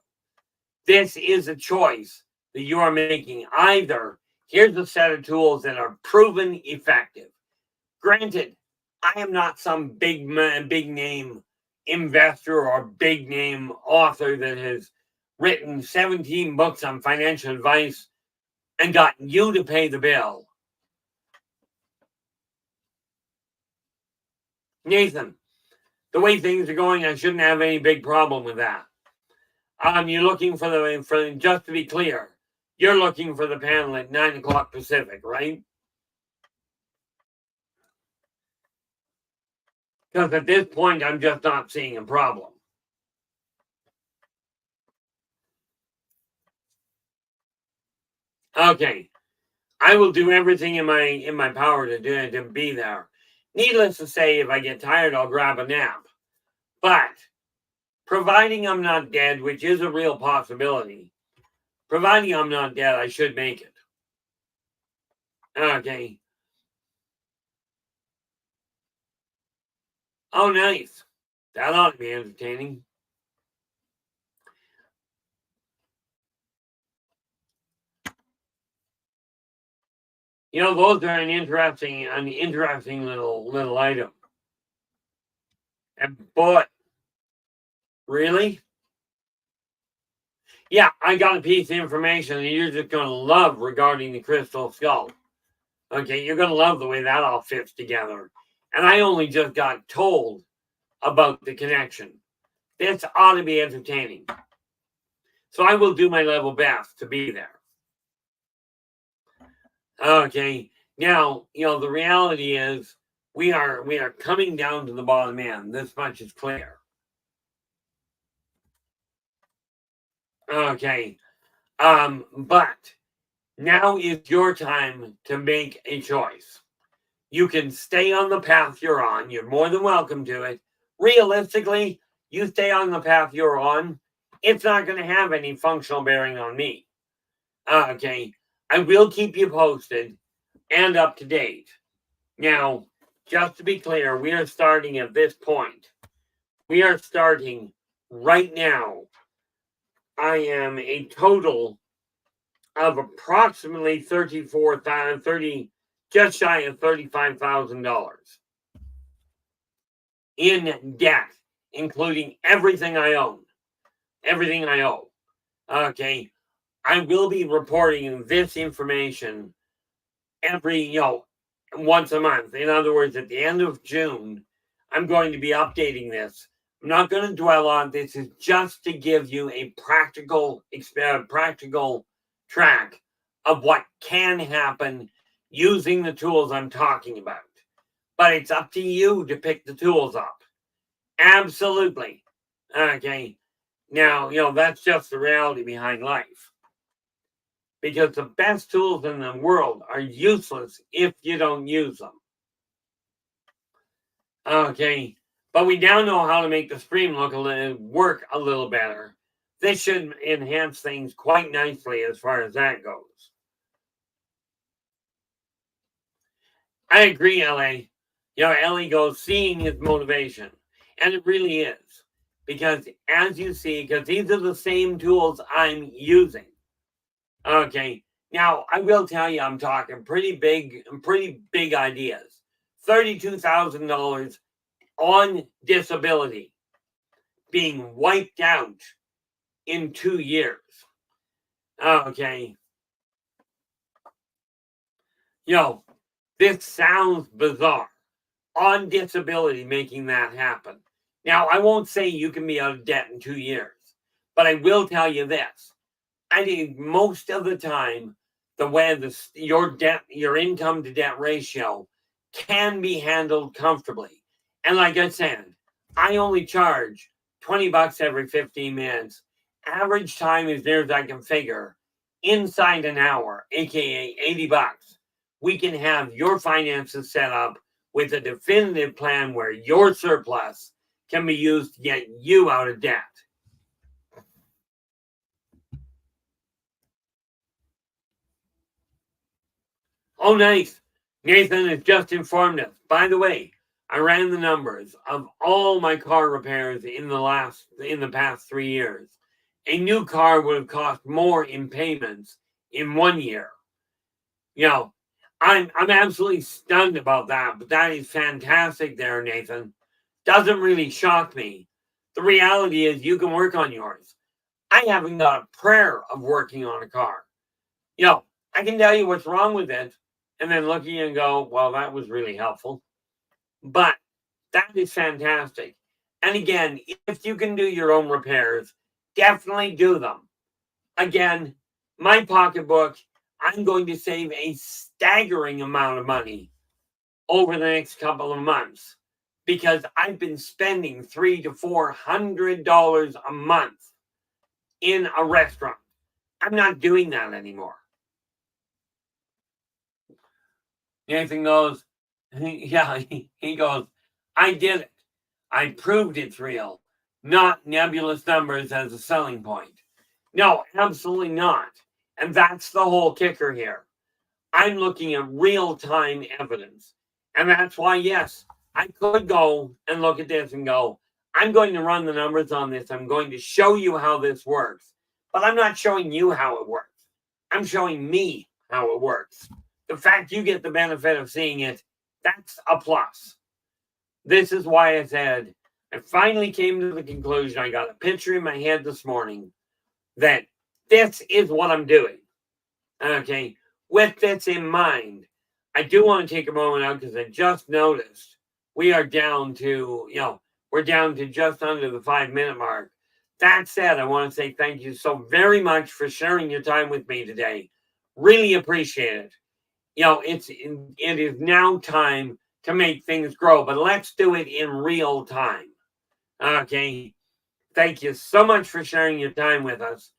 This is a choice that you are making. Either here's a set of tools that are proven effective. Granted, I am not some big name investor or big name author that has written 17 books on financial advice. and got you to pay the bill. Nathan, the way things are going, I shouldn't have any big problem with that. You're looking for just to be clear, you're looking for the panel at 9 o'clock Pacific, right? Because at this point, I'm just not seeing a problem. Okay, I will do everything in my power to be there. Needless to say, if I get tired, I'll grab a nap. But providing I'm not dead, which is a real possibility, providing I'm not dead, I should make it. Okay. Oh, nice. That ought to be entertaining. You know, those are an interesting little item. And but really? Yeah, I got a piece of information that you're just gonna love regarding the crystal skull. Okay, you're gonna love the way that all fits together. And I only just got told about the connection. This ought to be entertaining. So I will do my level best to be there. Okay. Now, the reality is we are coming down to the bottom end. This much is clear. Okay. But now is your time to make a choice. You can stay on the path you're on. You're more than welcome to it. Realistically, you stay on the path you're on, it's not going to have any functional bearing on me. Okay. I will keep you posted and up to date. Now, just to be clear, we are starting at this point. We are starting right now. I am a total of approximately just shy of $35,000 in debt, including everything I own, everything I owe. Okay, I will be reporting this information every, once a month. In other words, at the end of June, I'm going to be updating this. I'm not going to dwell on this. Is just to give you a practical track of what can happen using the tools I'm talking about. But it's up to you to pick the tools up. Absolutely. Okay. Now, that's just the reality behind life. Because the best tools in the world are useless if you don't use them. Okay. But we now know how to make the stream work a little better. This should enhance things quite nicely as far as that goes. I agree, Ellie. Ellie goes, seeing is motivation. And it really is. Because as you see, because these are the same tools I'm using. Okay. Now, I will tell you, I'm talking pretty big ideas. $32,000 on disability being wiped out in 2 years. Okay. This sounds bizarre. On disability making that happen. Now, I won't say you can be out of debt in 2 years, but I will tell you this. I think most of the time, the way your income to debt ratio can be handled comfortably. And like I said, I only charge $20 every 15 minutes. Average time is near as I can figure. Inside an hour, aka $80, we can have your finances set up with a definitive plan where your surplus can be used to get you out of debt. Oh, nice. Nathan has just informed us. By the way, I ran the numbers of all my car repairs in the past 3 years. A new car would have cost more in payments in 1 year. I'm absolutely stunned about that, but that is fantastic there, Nathan. Doesn't really shock me. The reality is you can work on yours. I haven't got a prayer of working on a car. I can tell you what's wrong with it and then look at you and go, well, that was really helpful. But that is fantastic. And again, if you can do your own repairs, definitely do them. Again, my pocketbook, I'm going to save a staggering amount of money over the next couple of months because I've been spending $300 to $400 a month in a restaurant. I'm not doing that anymore. Nathan goes, yeah, he goes, I did it. I proved it's real, not nebulous numbers as a selling point. No, absolutely not. And that's the whole kicker here. I'm looking at real-time evidence. And that's why, yes, I could go and look at this and go, I'm going to run the numbers on this. I'm going to show you how this works. But I'm not showing you how it works. I'm showing me how it works. The fact you get the benefit of seeing it, that's a plus. This is why I said, I finally came to the conclusion, I got a picture in my head this morning, that this is what I'm doing. Okay, with this in mind, I do want to take a moment out because I just noticed we are down to, we're down to just under the 5-minute mark. That said, I want to say thank you so very much for sharing your time with me today. Really appreciate it. It is now time to make things grow, but let's do it in real time. Okay. Thank you so much for sharing your time with us.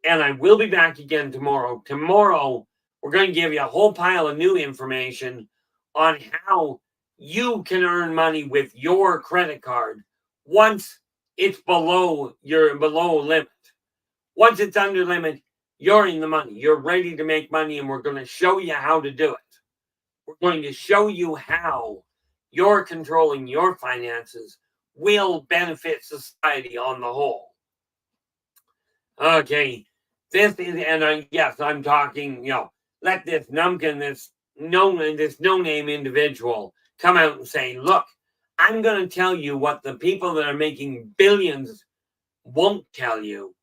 And I will be back again tomorrow. Tomorrow, we're going to give you a whole pile of new information on how you can earn money with your credit card once it's below limit. Once it's under limit, you're in the money. You're ready to make money, and we're going to show you how to do it. We're going to show you how you're controlling your finances will benefit society on the whole. Okay, this is, and yes, I'm talking, let this numpkin, this no-name individual come out and say, look, I'm going to tell you what the people that are making billions won't tell you.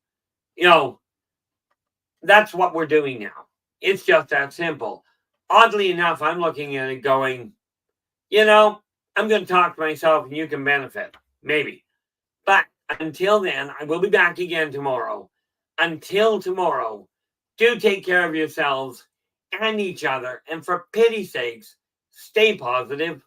That's what we're doing now. It's just that simple. Oddly enough, I'm looking at it going, I'm going to talk to myself and you can benefit. Maybe. But until then, I will be back again tomorrow. Until tomorrow, do take care of yourselves and each other. And for pity's sakes, stay positive.